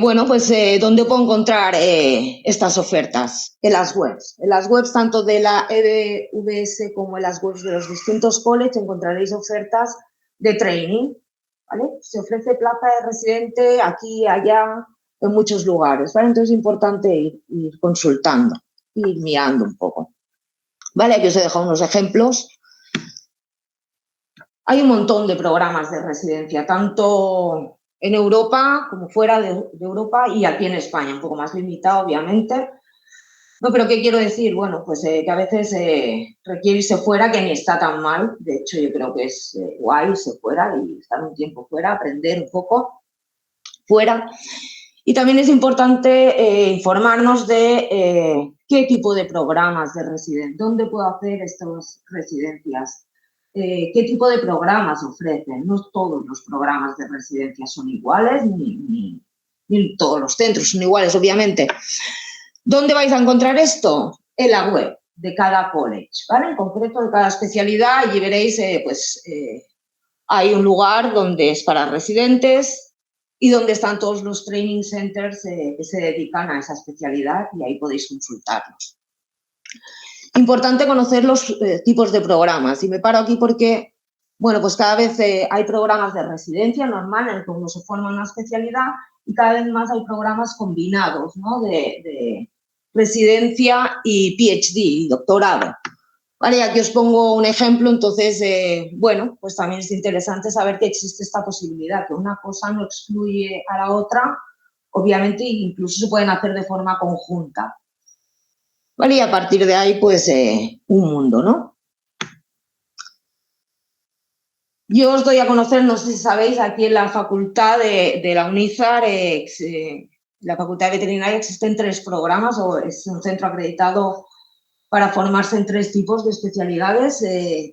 bueno, pues ¿dónde puedo encontrar estas ofertas? En las webs tanto de la EBVS como en las webs de los distintos colleges encontraréis ofertas de training, ¿vale? Se ofrece plaza de residente aquí, allá, en muchos lugares, ¿vale? Entonces es importante ir consultando, ir mirando un poco. ¿Vale? Aquí os he dejado unos ejemplos. Hay un montón de programas de residencia, tanto en Europa como fuera de Europa y aquí en España, un poco más limitado, obviamente. No, pero ¿qué quiero decir? Bueno, pues que a veces requiere irse fuera, que ni está tan mal. De hecho, yo creo que es guay irse fuera y estar un tiempo fuera, aprender un poco fuera. Y también es importante informarnos de qué tipo de programas de residencia, dónde puedo hacer estas residencias, qué tipo de programas ofrecen. No todos los programas de residencia son iguales, ni todos los centros son iguales, obviamente. ¿Dónde vais a encontrar esto? En la web de cada college, ¿vale? En concreto de cada especialidad, y veréis, hay un lugar donde es para residentes y donde están todos los training centers que se dedican a esa especialidad y ahí podéis consultarlos. Importante conocer los tipos de programas y me paro aquí porque, bueno, pues cada vez hay programas de residencia normal en el que uno se forma una especialidad y cada vez más hay programas combinados, ¿no? De residencia y PhD, doctorado. Vale, aquí os pongo un ejemplo, entonces, bueno, pues también es interesante saber que existe esta posibilidad, que una cosa no excluye a la otra, obviamente incluso se pueden hacer de forma conjunta. Vale, y a partir de ahí, pues, un mundo, ¿no? Yo os doy a conocer, no sé si sabéis, aquí en la facultad de la UNIZAR, la Facultad de Veterinaria, existen 3 programas, o es un centro acreditado para formarse en 3 tipos de especialidades.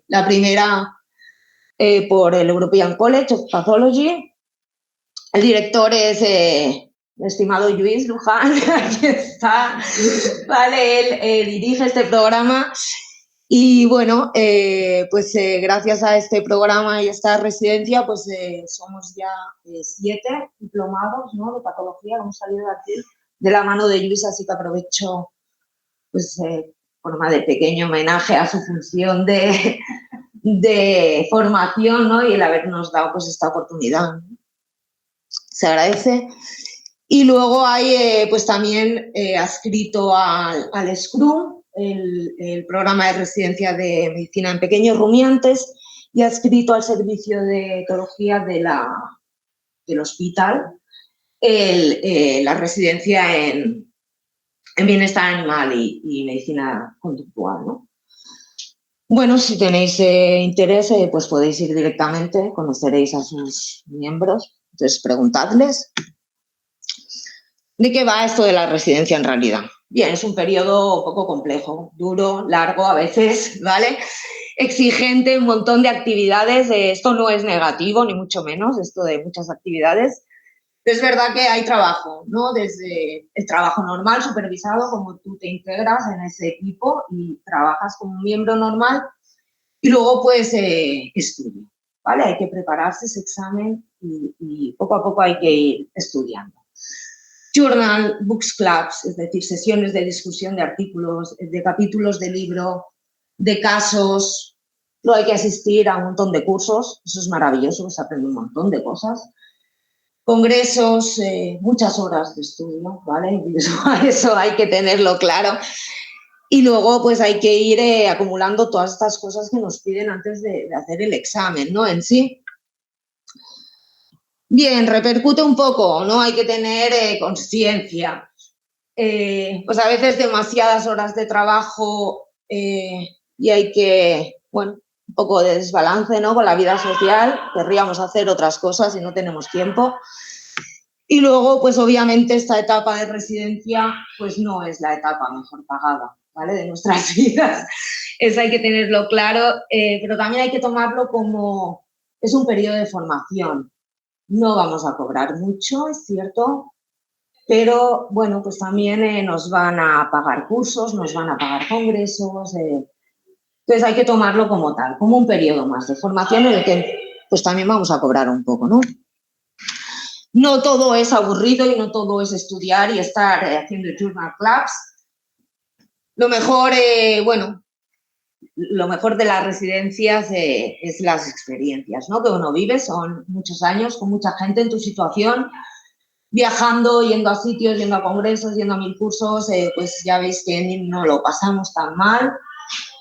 La primera por el European College of Pathology. El director es el estimado Lluís Luján, aquí está, ¿vale? Él dirige este programa y, bueno, pues gracias a este programa y esta residencia, pues somos ya 7 diplomados, ¿no? De patología, hemos salido de aquí de la mano de Lluís, así que aprovecho, pues, forma de pequeño homenaje a su función de formación, ¿no? Y el habernos dado pues esta oportunidad, ¿no? Se agradece. Y luego hay pues también adscrito al SCRUM, el programa de residencia de medicina en pequeños rumiantes, y adscrito al servicio de etología del hospital, la residencia en en bienestar animal y medicina conductual, ¿no? Bueno, si tenéis interés, pues podéis ir directamente, conoceréis a sus miembros, entonces preguntadles. ¿De qué va esto de la residencia en realidad? Bien, es un periodo un poco complejo, duro, largo a veces, ¿vale? Exigente, un montón de actividades. Esto no es negativo, ni mucho menos, esto de muchas actividades. Pero es verdad que hay trabajo, ¿no? Desde el trabajo normal, supervisado, como tú te integras en ese equipo y trabajas como un miembro normal, y luego, pues, estudio, ¿vale? Hay que prepararse ese examen y poco a poco hay que ir estudiando. Journal, books clubs, es decir, sesiones de discusión de artículos, de capítulos de libro, de casos. Luego hay que asistir a un montón de cursos, eso es maravilloso, se aprende un montón de cosas. Congresos, muchas horas de estudio, ¿vale? Eso hay que tenerlo claro. Y luego, pues hay que ir acumulando todas estas cosas que nos piden antes de hacer el examen, ¿no? En sí. Bien, repercute un poco, ¿no? Hay que tener conciencia. Pues a veces demasiadas horas de trabajo y hay que, bueno, un poco de desbalance, ¿no? Con la vida social, querríamos hacer otras cosas y no tenemos tiempo. Y luego, pues obviamente esta etapa de residencia, pues no es la etapa mejor pagada, ¿vale? De nuestras vidas. Eso hay que tenerlo claro, pero también hay que tomarlo como, es un periodo de formación. No vamos a cobrar mucho, es cierto, pero bueno, pues también nos van a pagar cursos, nos van a pagar congresos, entonces hay que tomarlo como tal, como un periodo más de formación en el que pues también vamos a cobrar un poco, ¿no? No todo es aburrido y no todo es estudiar y estar haciendo journal clubs. Lo mejor, bueno, lo mejor de las residencias es las experiencias, ¿no? Que uno vive, son muchos años con mucha gente en tu situación, viajando, yendo a sitios, yendo a congresos, yendo a 1000 cursos, pues ya veis que no lo pasamos tan mal,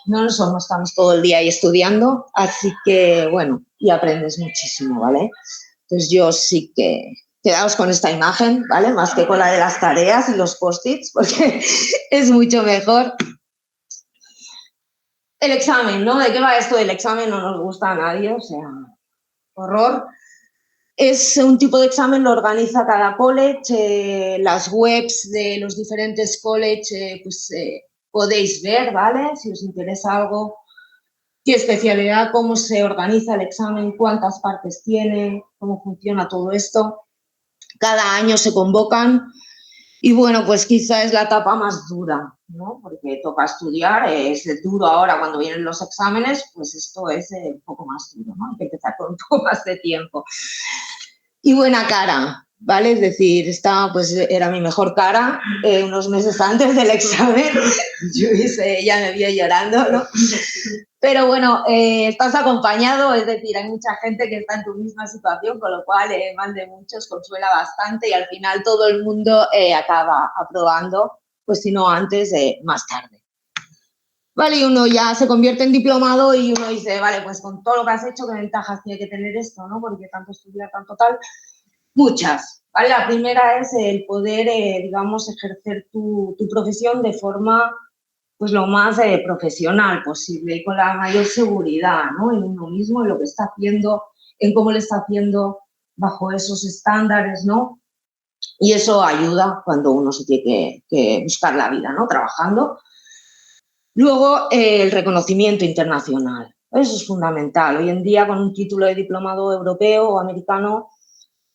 no estamos todo el día ahí estudiando, así que, bueno, y aprendes muchísimo, ¿vale? Entonces yo sí que, quedaos con esta imagen, ¿vale? Más que con la de las tareas y los post-its, porque es mucho mejor. El examen, ¿no? ¿De qué va esto del examen? No nos gusta a nadie, o sea, horror. Es un tipo de examen, lo organiza cada college, las webs de los diferentes colleges, pues podéis ver, ¿vale? Si os interesa algo, qué especialidad, cómo se organiza el examen, cuántas partes tiene, cómo funciona todo esto. Cada año se convocan y bueno, pues quizá es la etapa más dura, ¿no? Porque toca estudiar, es duro ahora cuando vienen los exámenes, pues esto es un poco más duro, ¿no? Hay que empezar con un poco más de tiempo. Y buena cara, ¿vale? Es decir, esta pues era mi mejor cara unos meses antes del examen. Yo ya me vio llorando, ¿no? Pero bueno, estás acompañado, es decir, hay mucha gente que está en tu misma situación, con lo cual más de muchos consuela bastante y al final todo el mundo acaba aprobando, pues si no antes, más tarde. Vale, y uno ya se convierte en diplomado y uno dice, vale, pues con todo lo que has hecho, ¿qué ventajas tiene que tener esto, no? Porque tanto estudiar, tanto tal, muchas, ¿vale? La primera es el poder, digamos, ejercer tu profesión de forma, pues lo más profesional posible y con la mayor seguridad, ¿no? En uno mismo, en lo que está haciendo, en cómo lo está haciendo bajo esos estándares, ¿no? Y eso ayuda cuando uno se tiene que buscar la vida, ¿no? Trabajando. Luego, el reconocimiento internacional. Eso es fundamental. Hoy en día, con un título de diplomado europeo o americano,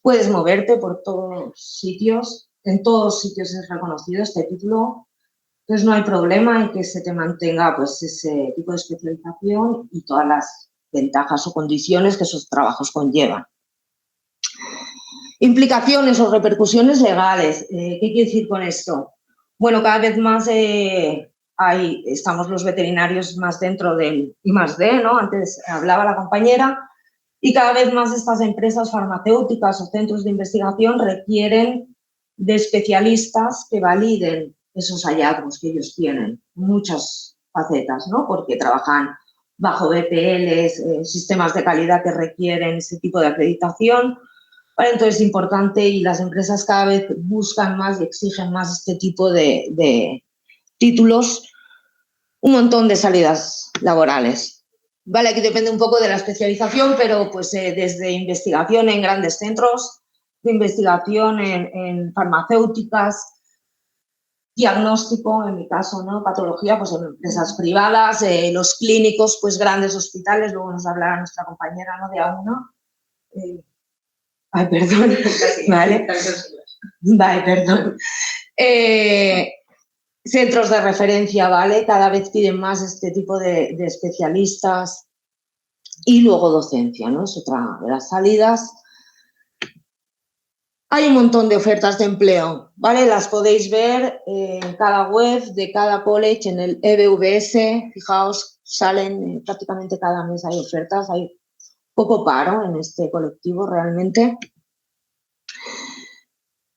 puedes moverte por todos sitios. En todos sitios es reconocido este título. Entonces, no hay problema en que se te mantenga pues, ese tipo de especialización y todas las ventajas o condiciones que esos trabajos conllevan. Implicaciones o repercusiones legales. ¿Qué quiere decir con esto? Bueno, cada vez más estamos los veterinarios más dentro del I+D, ¿no? Antes hablaba la compañera, y cada vez más estas empresas farmacéuticas o centros de investigación requieren de especialistas que validen esos hallazgos que ellos tienen, muchas facetas, ¿no? Porque trabajan bajo BPLs, sistemas de calidad que requieren ese tipo de acreditación. ¿Vale? Entonces es importante y las empresas cada vez buscan más y exigen más este tipo de títulos, un montón de salidas laborales. Vale, aquí depende un poco de la especialización, pero pues desde investigación en grandes centros, de investigación en farmacéuticas, diagnóstico, en mi caso, ¿no? Patología, pues en empresas privadas, los clínicos, pues grandes hospitales, luego nos hablará nuestra compañera, ¿no? De A1. Ay, perdón. Vale. Vale, perdón. Centros de referencia, ¿vale? Cada vez piden más este tipo de especialistas. Y luego docencia, ¿no? Es otra de las salidas. Hay un montón de ofertas de empleo, ¿vale? Las podéis ver en cada web de cada college, en el EBVS. Fijaos, salen prácticamente cada mes, hay ofertas, hay poco paro en este colectivo realmente.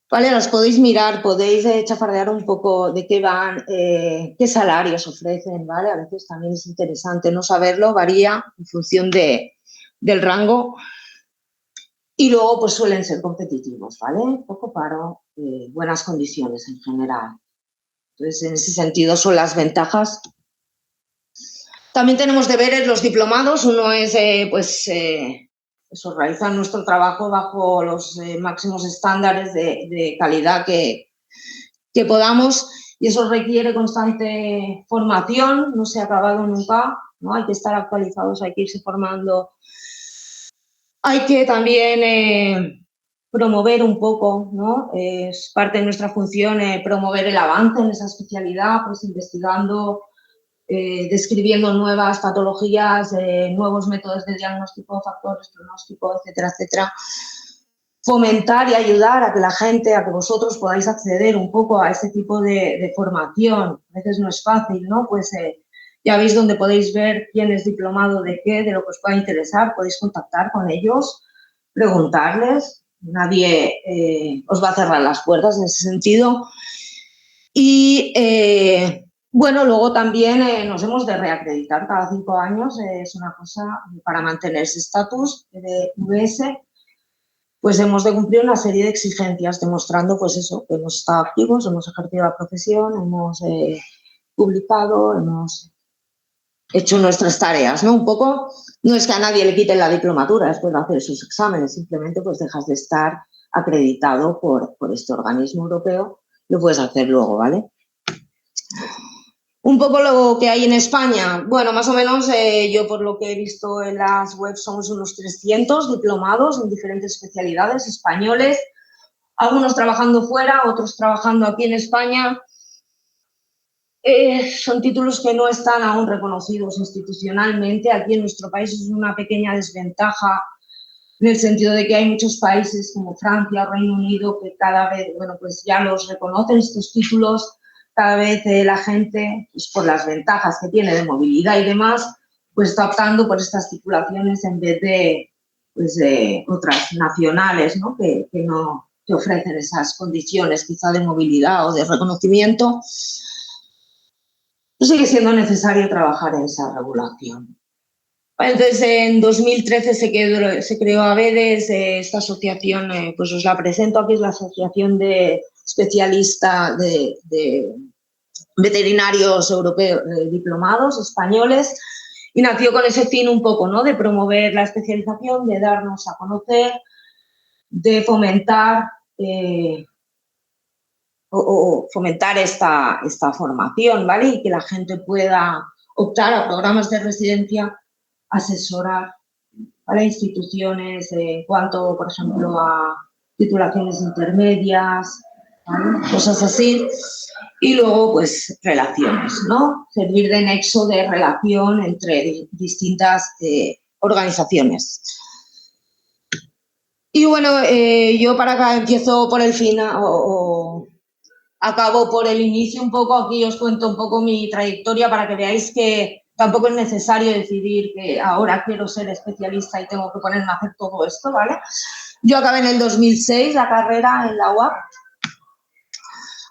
Vale, las podéis mirar, podéis chafardear un poco de qué van, qué salarios ofrecen, ¿vale? A veces también es interesante no saberlo, varía en función del rango. Y luego, pues suelen ser competitivos, ¿vale? Poco paro, buenas condiciones en general. Entonces, en ese sentido son las ventajas. También tenemos deberes los diplomados. Uno es, realizar nuestro trabajo bajo los máximos estándares de calidad que podamos, y eso requiere constante formación, no se ha acabado nunca, ¿no? Hay que estar actualizados, hay que irse formando. Hay que también promover un poco, ¿no? Es parte de nuestra función promover el avance en esa especialidad, pues investigando, describiendo nuevas patologías, nuevos métodos de diagnóstico, factores, pronóstico, etcétera, etcétera. Fomentar y ayudar a que la gente, a que vosotros podáis acceder un poco a ese tipo de formación. A veces no es fácil, ¿no? Pues ya veis dónde podéis ver quién es diplomado de qué, de lo que os pueda interesar. Podéis contactar con ellos, preguntarles. Nadie os va a cerrar las puertas en ese sentido. Y, bueno, luego también nos hemos de reacreditar cada 5 años. Es una cosa para mantener ese estatus de VS. Pues hemos de cumplir una serie de exigencias demostrando, pues eso, que hemos estado activos, hemos ejercido la profesión, hemos publicado, hemos hecho nuestras tareas, ¿no? Un poco, no es que a nadie le quiten la diplomatura después de hacer sus exámenes, simplemente pues dejas de estar acreditado por este organismo europeo, lo puedes hacer luego, ¿vale? Un poco lo que hay en España, bueno, más o menos yo por lo que he visto en las webs somos unos 300 diplomados en diferentes especialidades españoles, algunos trabajando fuera, otros trabajando aquí en España. Son títulos que no están aún reconocidos institucionalmente. Aquí en nuestro país es una pequeña desventaja en el sentido de que hay muchos países como Francia o Reino Unido que cada vez, bueno, pues ya los reconocen estos títulos. Cada vez la gente, pues por las ventajas que tiene de movilidad y demás, pues está optando por estas titulaciones en vez de, pues, de otras nacionales, ¿no? Que no te ofrecen esas condiciones quizá de movilidad o de reconocimiento. Sigue siendo necesario trabajar en esa regulación. Entonces, en 2013 se creó ABEDES, esta asociación, pues os la presento aquí, es la Asociación de Especialistas de Veterinarios Europeos Diplomados Españoles, y nació con ese fin un poco, ¿no? De promover la especialización, de darnos a conocer, de fomentar fomentar esta formación, ¿vale? Y que la gente pueda optar a programas de residencia, asesorar a las instituciones en cuanto, por ejemplo, a titulaciones intermedias, ¿vale? Cosas así. Y luego, pues, relaciones, ¿no? Servir de nexo de relación entre distintas organizaciones. Y bueno, yo para acá empiezo por el final acabo por el inicio un poco. Aquí os cuento un poco mi trayectoria para que veáis que tampoco es necesario decidir que ahora quiero ser especialista y tengo que ponerme a hacer todo esto, ¿vale? Yo acabé en el 2006 la carrera en la UAP.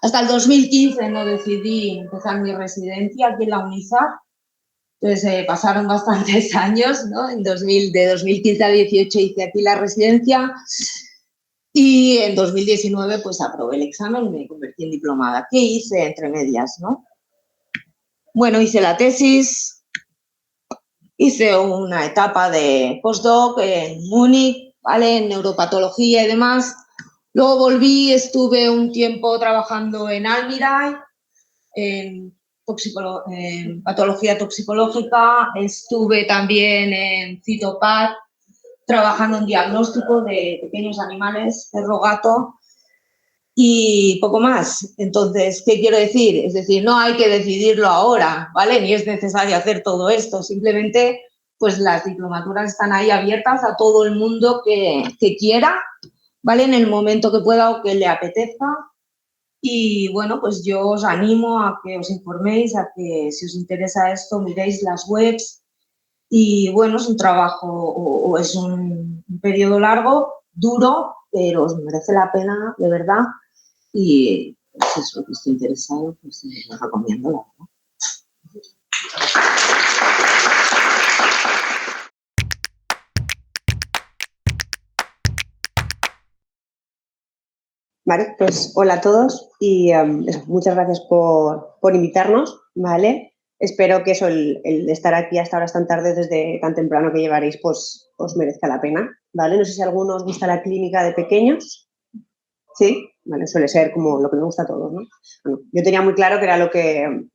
Hasta el 2015 no decidí empezar mi residencia aquí en la UNIZAR. Entonces pasaron bastantes años, ¿no? De 2015 a 2018 hice aquí la residencia. Y en 2019 pues aprobé el examen y me convertí en diplomada. ¿Qué hice entre medias, no? Bueno, hice la tesis, hice una etapa de postdoc en Múnich, ¿vale? En neuropatología y demás. Luego volví, estuve un tiempo trabajando en Almirall, en patología toxicológica, estuve también en Cytopad, trabajando en diagnóstico de pequeños animales, perro, gato, y poco más. Entonces, ¿qué quiero decir? Es decir, no hay que decidirlo ahora, ¿vale? Ni es necesario hacer todo esto, simplemente pues las diplomaturas están ahí abiertas a todo el mundo que quiera, ¿vale? En el momento que pueda o que le apetezca. Y bueno, pues yo os animo a que os informéis, a que si os interesa esto miréis las webs. Y bueno, es un trabajo o es un periodo largo, duro, pero os merece la pena, de verdad. Y pues eso, que estoy interesado, pues os recomiendo, la verdad. Vale, pues hola a todos y muchas gracias por invitarnos, ¿vale? Espero que eso, el estar aquí hasta horas tan tarde, desde tan temprano que llevaréis, pues os merezca la pena, ¿vale? No sé si a alguno os gusta la clínica de pequeños. Sí, vale, suele ser como lo que nos gusta a todos, ¿no? Bueno, yo tenía muy claro que era lo que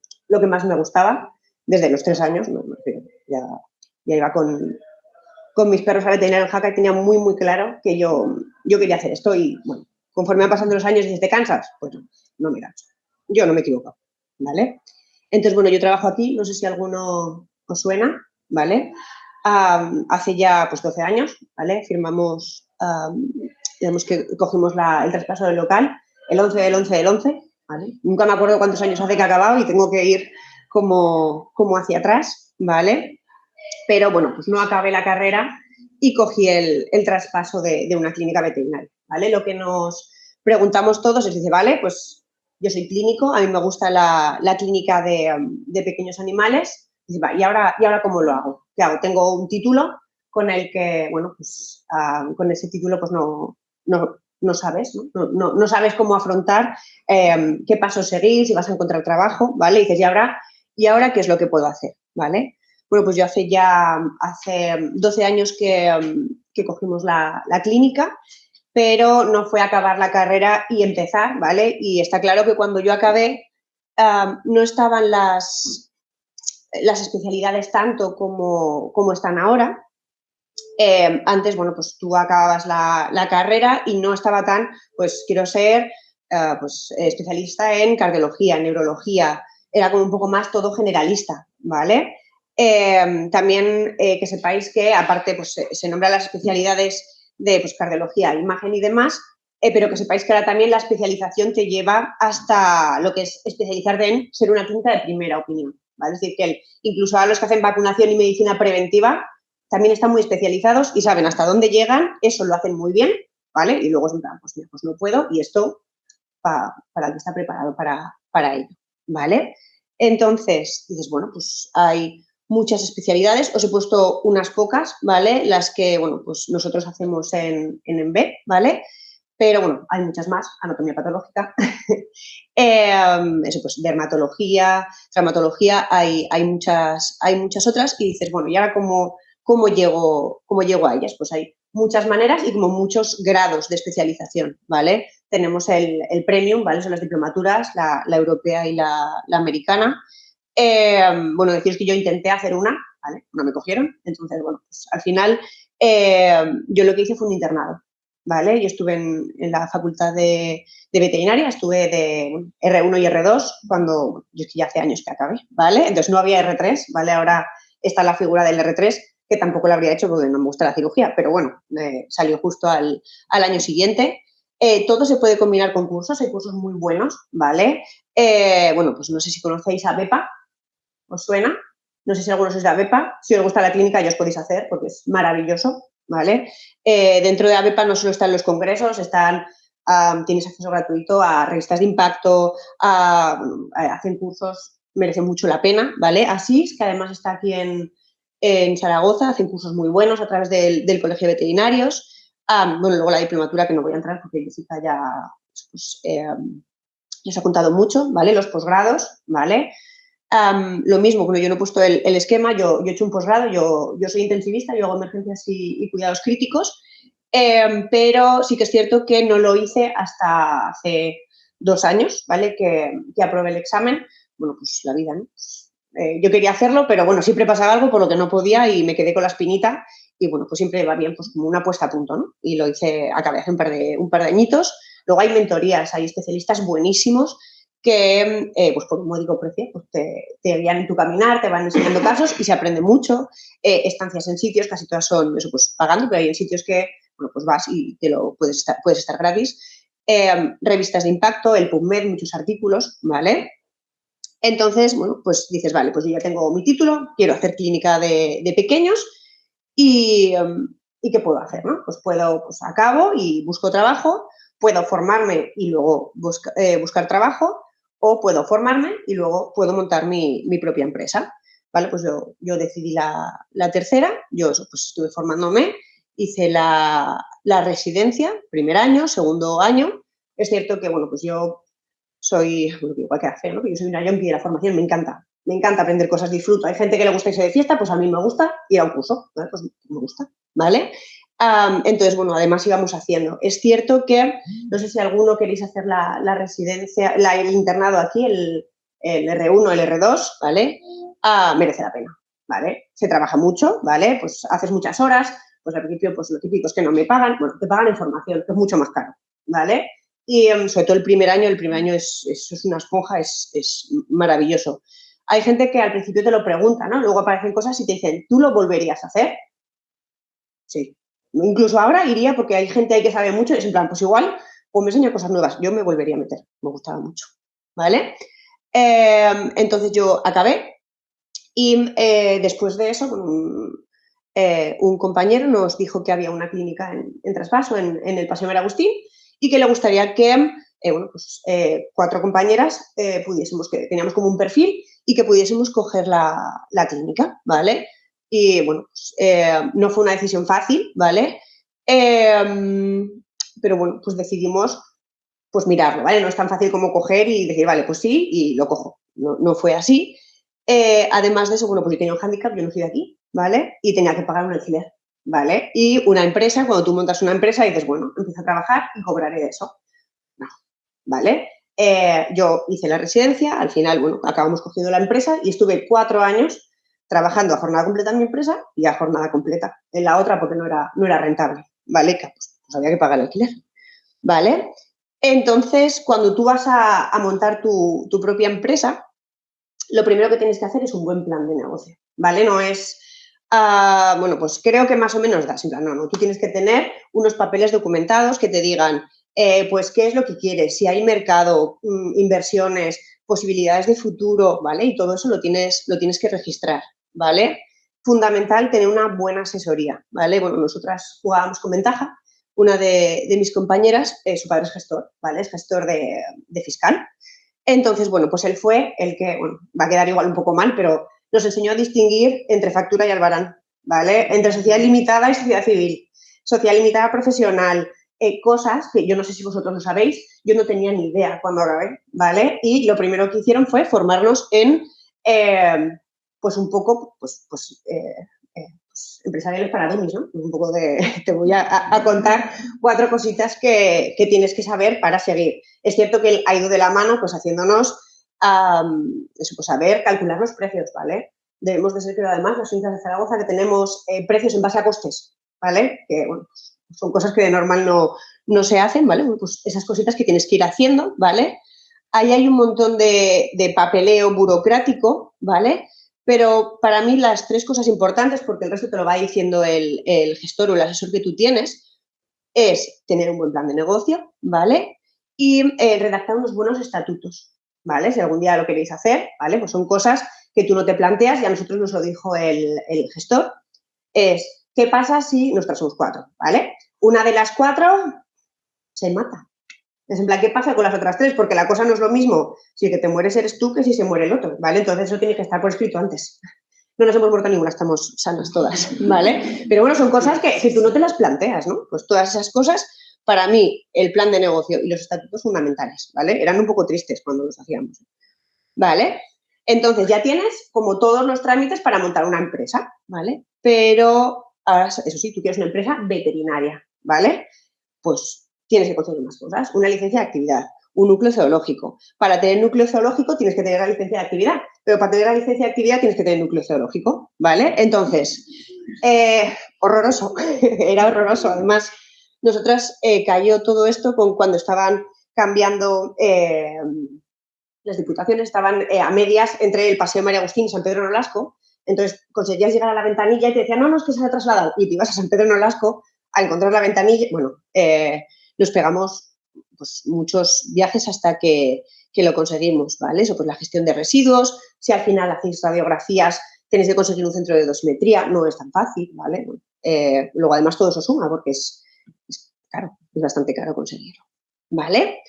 más me gustaba desde los 3 años, ¿no? Ya iba con mis perros a veterinario en Jaca y tenía muy, muy claro que yo quería hacer esto y, bueno, conforme van pasando los años y dices, ¿te cansas? Pues no me canso. Yo no me equivoco, ¿vale? Entonces, bueno, yo trabajo aquí, no sé si alguno os suena, ¿vale? Hace ya pues 12 años, ¿vale? Firmamos, digamos que cogimos el traspaso del local el 11 del 11 del 11, ¿vale? Nunca me acuerdo cuántos años hace que ha acabado y tengo que ir como hacia atrás, ¿vale? Pero bueno, pues no acabé la carrera y cogí el traspaso de una clínica veterinaria, ¿vale? Lo que nos preguntamos todos es, dice, vale, pues yo soy clínico, a mí me gusta la clínica de pequeños animales, dice, va, ¿y ahora cómo lo hago? ¿Qué hago? Tengo un título con el que, bueno, pues con ese título pues no sabes, ¿no? No sabes cómo afrontar, qué pasos seguir, si vas a encontrar trabajo, ¿vale? Y dices, ¿y ahora qué es lo que puedo hacer? ¿Vale? Bueno, pues yo hace 12 años que cogimos la clínica, pero no fue acabar la carrera y empezar, ¿vale? Y está claro que cuando yo acabé no estaban las especialidades tanto como están ahora. Antes, bueno, pues tú acababas la carrera y no estaba tan, pues quiero ser pues, especialista en cardiología, en neurología, era como un poco más todo generalista, ¿vale? También que sepáis que aparte pues, se nombran las especialidades de pues, cardiología, imagen y demás, pero que sepáis que ahora también la especialización te lleva hasta lo que es especializarte en ser una clínica de primera opinión, ¿vale? Es decir, que incluso a los que hacen vacunación y medicina preventiva también están muy especializados y saben hasta dónde llegan, eso lo hacen muy bien, ¿vale? Y luego es pues no puedo y esto para el que está preparado para ello, ¿vale? Entonces, dices, bueno, pues hay muchas especialidades, os he puesto unas pocas, ¿vale? Las que, bueno, pues nosotros hacemos en ENVE, ¿vale? Pero bueno, hay muchas más, anatomía patológica, eso pues dermatología, traumatología, hay muchas otras y dices, bueno, ¿y ahora cómo llego a ellas? Pues hay muchas maneras y como muchos grados de especialización, ¿vale? Tenemos el premium, ¿vale? Son las diplomaturas, la europea y la americana. Bueno, deciros que yo intenté hacer una, ¿vale? No me cogieron, entonces, bueno, pues al final yo lo que hice fue un internado, ¿vale? Yo estuve en la facultad de veterinaria, estuve de R1 y R2 cuando, yo es que ya hace años que acabé, ¿vale? Entonces no había R3, ¿vale? Ahora está la figura del R3, que tampoco lo habría hecho porque no me gusta la cirugía, pero bueno, salió justo al año siguiente. Todo se puede combinar con cursos, hay cursos muy buenos, ¿vale? Bueno, pues no sé si conocéis a BEPA, ¿os suena? No sé si algunos sois de ABEPA, si os gusta la clínica ya os podéis hacer porque es maravilloso, ¿vale? Dentro de ABEPA no solo están los congresos, tienes acceso gratuito a revistas de impacto, hacen cursos, merece mucho la pena, ¿vale? ASIS, que además está aquí en Zaragoza, hacen cursos muy buenos a través del Colegio de Veterinarios. Bueno, luego la diplomatura, que no voy a entrar porque Jessica ya pues, os ha contado mucho, ¿vale? Los posgrados, ¿vale? Lo mismo, bueno, yo no he puesto el esquema, yo he hecho un posgrado, yo soy intensivista, yo hago emergencias y cuidados críticos, pero sí que es cierto que no lo hice hasta hace 2 años, ¿vale? Que aprobé el examen. Bueno, pues la vida, ¿no? Yo quería hacerlo, pero bueno, siempre pasaba algo por lo que no podía y me quedé con la espinita y bueno, pues siempre va bien, pues como una puesta a punto, ¿no? Y lo hice, acabé hace un par de añitos. Luego hay mentorías, hay especialistas buenísimos que, pues por un módico precio, pues te guían en tu caminar, te van enseñando casos y se aprende mucho. Estancias en sitios, casi todas son, eso, pues pagando, pero hay en sitios que, bueno, pues vas y puedes estar gratis. Revistas de impacto, el PubMed, muchos artículos, ¿vale? Entonces, bueno, pues dices, vale, pues yo ya tengo mi título, quiero hacer clínica de pequeños y ¿qué puedo hacer, no? Pues acabo y busco trabajo, puedo formarme y luego buscar trabajo, o puedo formarme y luego puedo montar mi propia empresa, ¿vale? Pues yo decidí la tercera, yo pues estuve formándome, hice la residencia, primer año, segundo año. Es cierto que, bueno, pues yo soy, bueno, igual que hacer, ¿no? Yo soy una junkie de la formación, me encanta aprender cosas, disfruto. Hay gente que le gusta irse de fiesta, pues a mí me gusta ir a un curso, ¿vale? Pues me gusta, ¿vale? Entonces, bueno, además íbamos haciendo. Es cierto que, no sé si alguno queréis hacer la residencia, el internado aquí, el R1, el R2, ¿vale? Merece la pena, ¿vale? Se trabaja mucho, ¿vale? Pues haces muchas horas, pues al principio, pues lo típico es que no me pagan, bueno, te pagan en formación, que es mucho más caro, ¿vale? Y sobre todo el primer año es una esponja, es maravilloso. Hay gente que al principio te lo pregunta, ¿no? Luego aparecen cosas y te dicen, ¿tú lo volverías a hacer? Sí. Incluso ahora iría porque hay gente ahí que sabe mucho y es en plan, pues igual, pues me enseña cosas nuevas. Yo me volvería a meter, me gustaba mucho, ¿vale? Entonces yo acabé y después de eso, un compañero nos dijo que había una clínica en Traspaso, en el Paseo María Agustín, y que le gustaría que, 4 compañeras pudiésemos, que teníamos como un perfil y que pudiésemos coger la clínica, ¿vale? Y bueno, pues, no fue una decisión fácil, ¿vale? Pero bueno, pues decidimos pues mirarlo, ¿vale? No es tan fácil como coger y decir, vale, pues sí, y lo cojo. No fue así. Además de eso, bueno, pues yo tenía un hándicap, yo no soy de aquí, ¿vale? Y tenía que pagar un alquiler, ¿vale? Y una empresa, cuando tú montas una empresa, dices, bueno, empiezo a trabajar y cobraré de eso. No, ¿vale? Yo hice la residencia, al final, bueno, acabamos cogiendo la empresa y estuve 4 años trabajando a jornada completa en mi empresa y a jornada completa en la otra porque no era rentable, ¿vale? Pues había que pagar el alquiler, ¿vale? Entonces, cuando tú vas a montar tu propia empresa, lo primero que tienes que hacer es un buen plan de negocio, ¿vale? No es, bueno, pues creo que más o menos das, en plan, no, tú tienes que tener unos papeles documentados que te digan, pues, qué es lo que quieres, si hay mercado, inversiones, posibilidades de futuro, ¿vale? Y todo eso lo tienes que registrar, ¿vale? Fundamental tener una buena asesoría, ¿vale? Bueno, nosotras jugábamos con ventaja. Una de mis compañeras, su padre es gestor, ¿vale? Es gestor de fiscal. Entonces, bueno, pues él fue el que, bueno, va a quedar igual un poco mal, pero nos enseñó a distinguir entre factura y albarán, ¿vale? Entre sociedad limitada y sociedad civil, sociedad limitada profesional, cosas que yo no sé si vosotros lo sabéis, yo no tenía ni idea cuando acabé, ¿vale? Y lo primero que hicieron fue formarnos en, pues un poco, pues empresariales para dummies, ¿no? Un poco te voy a contar 4 cositas que tienes que saber para seguir. Es cierto que él ha ido de la mano, pues haciéndonos, eso, pues saber calcular los precios, ¿vale? Debemos de ser, creo, además, las clínicas de Zaragoza que tenemos precios en base a costes, ¿vale? Que, bueno, son cosas que de normal no se hacen, ¿vale? Bueno, pues esas cositas que tienes que ir haciendo, ¿vale? Ahí hay un montón de papeleo burocrático, ¿vale? Pero para mí las 3 cosas importantes, porque el resto te lo va diciendo el gestor o el asesor que tú tienes, es tener un buen plan de negocio, ¿vale? Y redactar unos buenos estatutos, ¿vale? Si algún día lo queréis hacer, ¿vale? Pues son cosas que tú no te planteas y a nosotros nos lo dijo el gestor. Es, ¿qué pasa si nosotros somos 4, ¿vale? Una de las 4 se mata. Es en plan, ¿qué pasa con las otras 3? Porque la cosa no es lo mismo si el que te mueres eres tú que si se muere el otro, ¿vale? Entonces eso tiene que estar por escrito antes. no nos hemos muerto ninguna, estamos sanas todas, ¿vale? Pero bueno, son cosas que tú no te las planteas, ¿no? Pues todas esas cosas, para mí, el plan de negocio y los estatutos fundamentales, ¿vale? Eran un poco tristes cuando los hacíamos, ¿vale? Entonces ya tienes como todos los trámites para montar una empresa, ¿vale? Pero ahora, eso sí, tú quieres una empresa veterinaria, ¿vale? Pues tienes que conseguir más cosas. Una licencia de actividad, un núcleo zoológico. Para tener núcleo zoológico tienes que tener la licencia de actividad, pero para tener la licencia de actividad tienes que tener núcleo zoológico, ¿vale? Entonces, horroroso, era horroroso. Además, nosotras cayó todo esto cuando estaban cambiando, las diputaciones estaban a medias entre el Paseo María Agustín y San Pedro Nolasco. Entonces, conseguías llegar a la ventanilla y te decían, no, es que se ha trasladado. Y te ibas a San Pedro Nolasco a encontrar la ventanilla. Bueno, nos pegamos pues, muchos viajes hasta que lo conseguimos, ¿vale? Eso, pues la gestión de residuos. Si al final hacéis radiografías, tenéis que conseguir un centro de dosimetría, no es tan fácil, ¿vale? Luego, además, todo eso suma porque es caro, es bastante caro conseguirlo, ¿vale?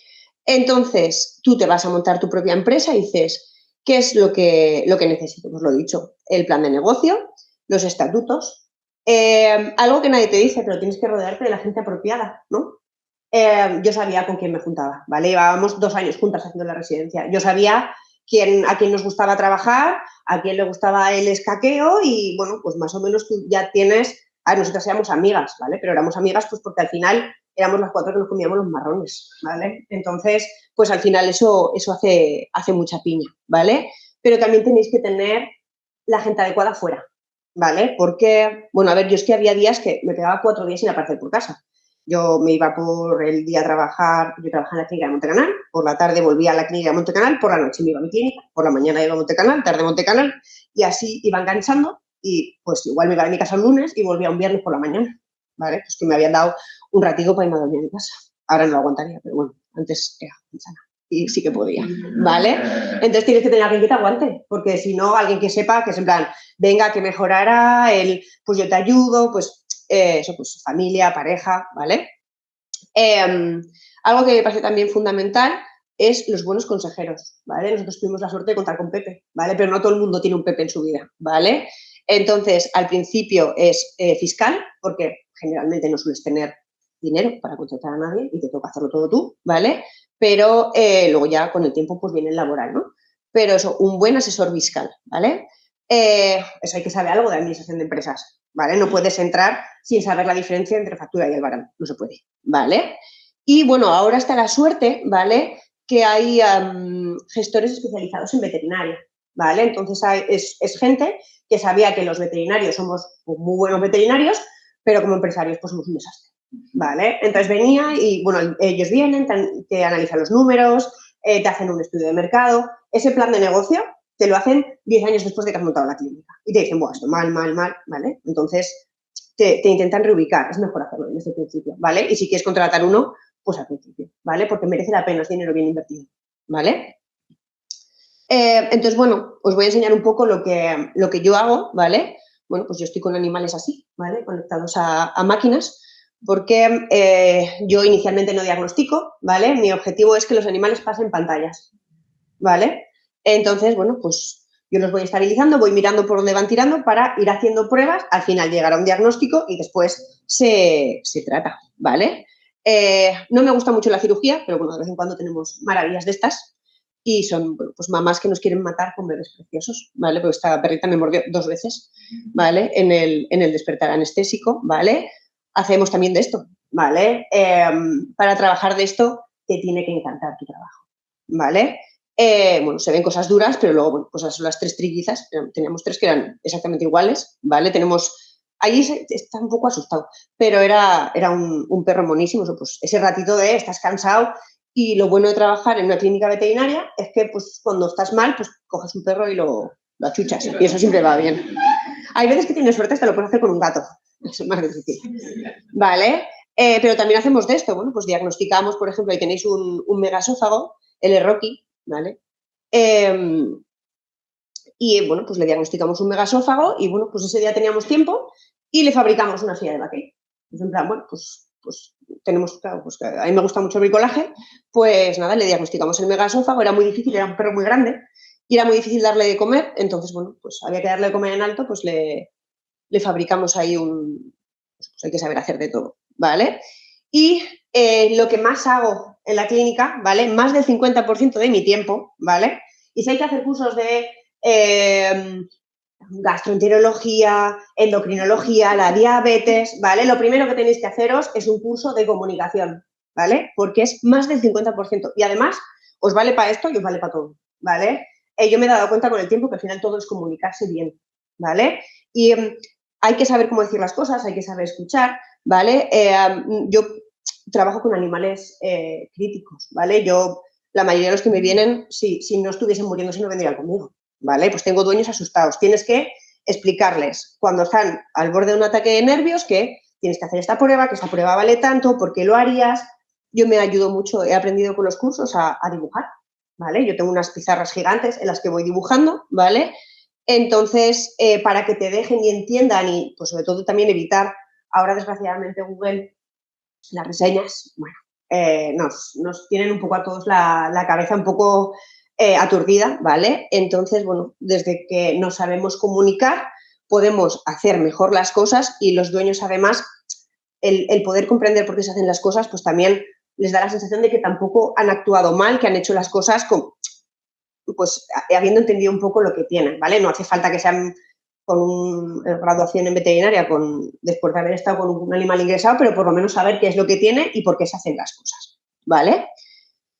Entonces, tú te vas a montar tu propia empresa y dices, ¿qué es lo que necesito? Pues lo dicho, el plan de negocio, los estatutos, algo que nadie te dice, pero tienes que rodearte de la gente apropiada, ¿no? Yo sabía con quién me juntaba, ¿vale? Llevábamos 2 años juntas haciendo la residencia. Yo sabía a quién nos gustaba trabajar, a quién le gustaba el escaqueo y, bueno, pues más o menos tú ya tienes... nosotras éramos amigas, ¿vale? Pero éramos amigas pues porque al final éramos las 4 que nos comíamos los marrones, ¿vale? Entonces, pues al final eso hace mucha piña, ¿vale? Pero también tenéis que tener la gente adecuada fuera, ¿vale? Porque, bueno, a ver, yo es que había días que me pegaba 4 días sin aparecer por casa. Yo me iba por el día a trabajar, yo trabajaba en la clínica de Montecanal, por la tarde volvía a la clínica de Montecanal, por la noche me iba a mi clínica, por la mañana iba a Montecanal, tarde a Montecanal, y así iba enganchando y pues igual me iba a mi casa el lunes y volvía un viernes por la mañana, ¿vale? Pues que me habían dado un ratico para irme a dormir a mi casa. Ahora no lo aguantaría, pero bueno, antes era sana y sí que podía, ¿vale? Entonces tienes que tener a alguien que te aguante, porque si no, alguien que sepa que es en plan, venga, que mejorará, pues yo te ayudo, pues eso, pues familia, pareja, ¿vale? Algo que me parece también fundamental es los buenos consejeros, ¿vale? Nosotros tuvimos la suerte de contar con Pepe, ¿vale? Pero no todo el mundo tiene un Pepe en su vida, ¿vale? Entonces, al principio es fiscal, porque generalmente no sueles tener dinero para contratar a nadie y te toca hacerlo todo tú, ¿vale? Pero luego ya con el tiempo pues viene el laboral, ¿no? Pero eso, un buen asesor fiscal, ¿vale? Eso hay que saber algo de administración de empresas, ¿vale? No puedes entrar sin saber la diferencia entre factura y albarán, no se puede, ¿vale? Y bueno, ahora está la suerte, ¿vale? Que hay gestores especializados en veterinaria, ¿vale? Entonces es gente que sabía que los veterinarios somos muy buenos veterinarios, pero como empresarios pues somos un desastre, ¿vale? Entonces venía y, bueno, ellos vienen, te analizan los números, te hacen un estudio de mercado, ese plan de negocio te lo hacen 10 años después de que has montado la clínica y te dicen, bueno, esto mal, ¿vale? Entonces te intentan reubicar, es mejor hacerlo desde el principio, ¿vale? Y si quieres contratar uno, pues al principio, ¿vale? Porque merece la pena, es dinero bien invertido, ¿vale? Entonces, bueno, os voy a enseñar un poco lo que yo hago, ¿vale? Bueno, pues yo estoy con animales así, ¿vale? Conectados a máquinas, porque yo inicialmente no diagnostico, ¿vale? Mi objetivo es que los animales pasen pantallas, ¿vale? Entonces, bueno, pues yo los voy estabilizando, voy mirando por dónde van tirando para ir haciendo pruebas, al final llegar a un diagnóstico y después se trata, ¿vale? No me gusta mucho la cirugía, pero bueno, de vez en cuando tenemos maravillas de estas y son, bueno, pues mamás que nos quieren matar con bebés preciosos, ¿vale? Porque esta perrita me mordió 2 veces, ¿vale? En el despertar anestésico, ¿vale? Hacemos también de esto, ¿vale? Para trabajar de esto te tiene que encantar tu trabajo, ¿vale? Bueno, se ven cosas duras, pero luego, bueno, pues son las 3 trillizas, teníamos 3 que eran exactamente iguales, ¿vale? Allí está un poco asustado, pero era un perro monísimo, pues ese ratito de estás cansado y lo bueno de trabajar en una clínica veterinaria es que pues cuando estás mal, pues coges un perro y lo achuchas y eso siempre va bien. Hay veces que tienes suerte, hasta lo puedes hacer con un gato, eso es más difícil, ¿vale? Pero también hacemos de esto, bueno, pues diagnosticamos, por ejemplo, ahí tenéis un megasófago, el Rocky, ¿vale? Y bueno, pues le diagnosticamos un megasófago y bueno, pues ese día teníamos tiempo y le fabricamos una silla de vaquero. Pues en plan, bueno, pues tenemos, claro, pues a mí me gusta mucho el bricolaje, pues nada, le diagnosticamos el megasófago, era muy difícil, era un perro muy grande y era muy difícil darle de comer, entonces, bueno, pues había que darle de comer en alto, pues le fabricamos ahí pues hay que saber hacer de todo, ¿vale? Y lo que más hago en la clínica, ¿vale? Más del 50% de mi tiempo, ¿vale? Y si hay que hacer cursos de gastroenterología, endocrinología, la diabetes, ¿vale? Lo primero que tenéis que haceros es un curso de comunicación, ¿vale? Porque es más del 50%. Y además, os vale para esto y os vale para todo, ¿vale? Yo me he dado cuenta con el tiempo que al final todo es comunicarse bien, ¿vale? Y hay que saber cómo decir las cosas, hay que saber escuchar, ¿vale? Yo trabajo con animales críticos, ¿vale? La mayoría de los que me vienen, si no estuviesen muriéndose, no vendrían conmigo, ¿vale? Pues tengo dueños asustados. Tienes que explicarles cuando están al borde de un ataque de nervios que tienes que hacer esta prueba, que esta prueba vale tanto, por qué lo harías. Yo me ayudo mucho, he aprendido con los cursos a dibujar, ¿vale? Yo tengo unas pizarras gigantes en las que voy dibujando, ¿vale? Entonces, para que te dejen y entiendan y, pues, sobre todo también evitar, ahora desgraciadamente Google, las reseñas, bueno, nos tienen un poco a todos la cabeza un poco aturdida, ¿vale? Entonces, bueno, desde que nos sabemos comunicar, podemos hacer mejor las cosas y los dueños, además, el poder comprender por qué se hacen las cosas, pues también les da la sensación de que tampoco han actuado mal, que han hecho las cosas pues habiendo entendido un poco lo que tienen, ¿vale? No hace falta que sean con graduación en veterinaria después de haber estado con un animal ingresado, pero por lo menos saber qué es lo que tiene y por qué se hacen las cosas, ¿vale?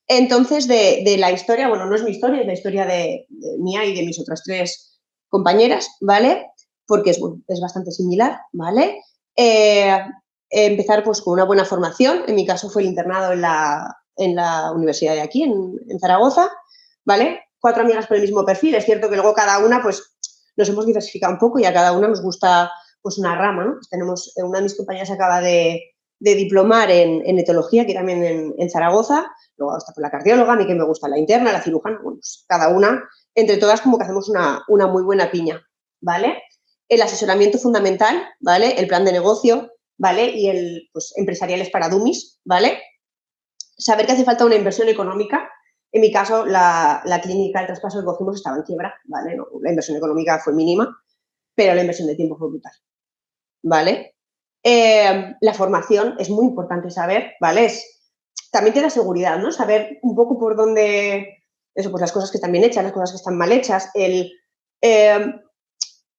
Entonces, de la historia, bueno, no es mi historia, es la historia de mía y de mis otras 3 compañeras, ¿vale? Porque es bastante similar, ¿vale? Empezar pues con una buena formación, en mi caso fue el internado en la universidad de aquí, en Zaragoza, ¿vale? 4 amigas con el mismo perfil, es cierto que luego cada una pues nos hemos diversificado un poco y a cada una nos gusta pues una rama, ¿no? Pues tenemos, una de mis compañeras acaba de diplomar en etología, aquí también en Zaragoza, luego está por la cardióloga, a mí que me gusta la interna, la cirujana, bueno, pues cada una, entre todas como que hacemos una muy buena piña, ¿vale? El asesoramiento fundamental, ¿vale? El plan de negocio, ¿vale? Y el, pues, empresariales para dummies, ¿vale? Saber que hace falta una inversión económica. En mi caso, la clínica, el traspaso que cogimos estaba en quiebra, ¿vale? No, la inversión económica fue mínima, pero la inversión de tiempo fue brutal, ¿vale? La formación es muy importante saber, ¿vale? También te da seguridad, ¿no? Saber un poco por dónde, eso, pues las cosas que están bien hechas, las cosas que están mal hechas,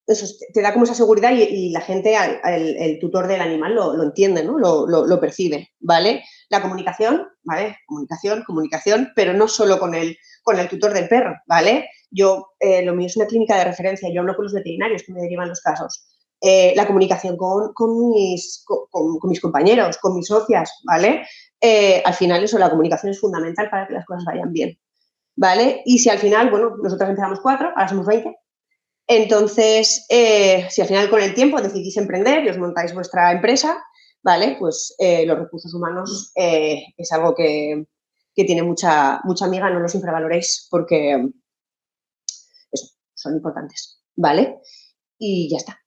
eso te da como esa seguridad y la gente, el tutor del animal lo entiende, ¿no? Lo percibe, ¿vale? La comunicación, ¿vale? Comunicación, pero no solo con el tutor del perro, ¿vale? Lo mío es una clínica de referencia, yo hablo con los veterinarios que me derivan los casos. La comunicación con mis compañeros, con mis socias, ¿vale? Al final eso, la comunicación es fundamental para que las cosas vayan bien, ¿vale? Y si al final, bueno, nosotros empezamos 4, ahora somos 20, entonces, si al final con el tiempo decidís emprender y os montáis vuestra empresa, ¿vale? Pues los recursos humanos es algo que tiene mucha amiga, no los infravaloréis porque eso, son importantes, ¿vale? Y ya está.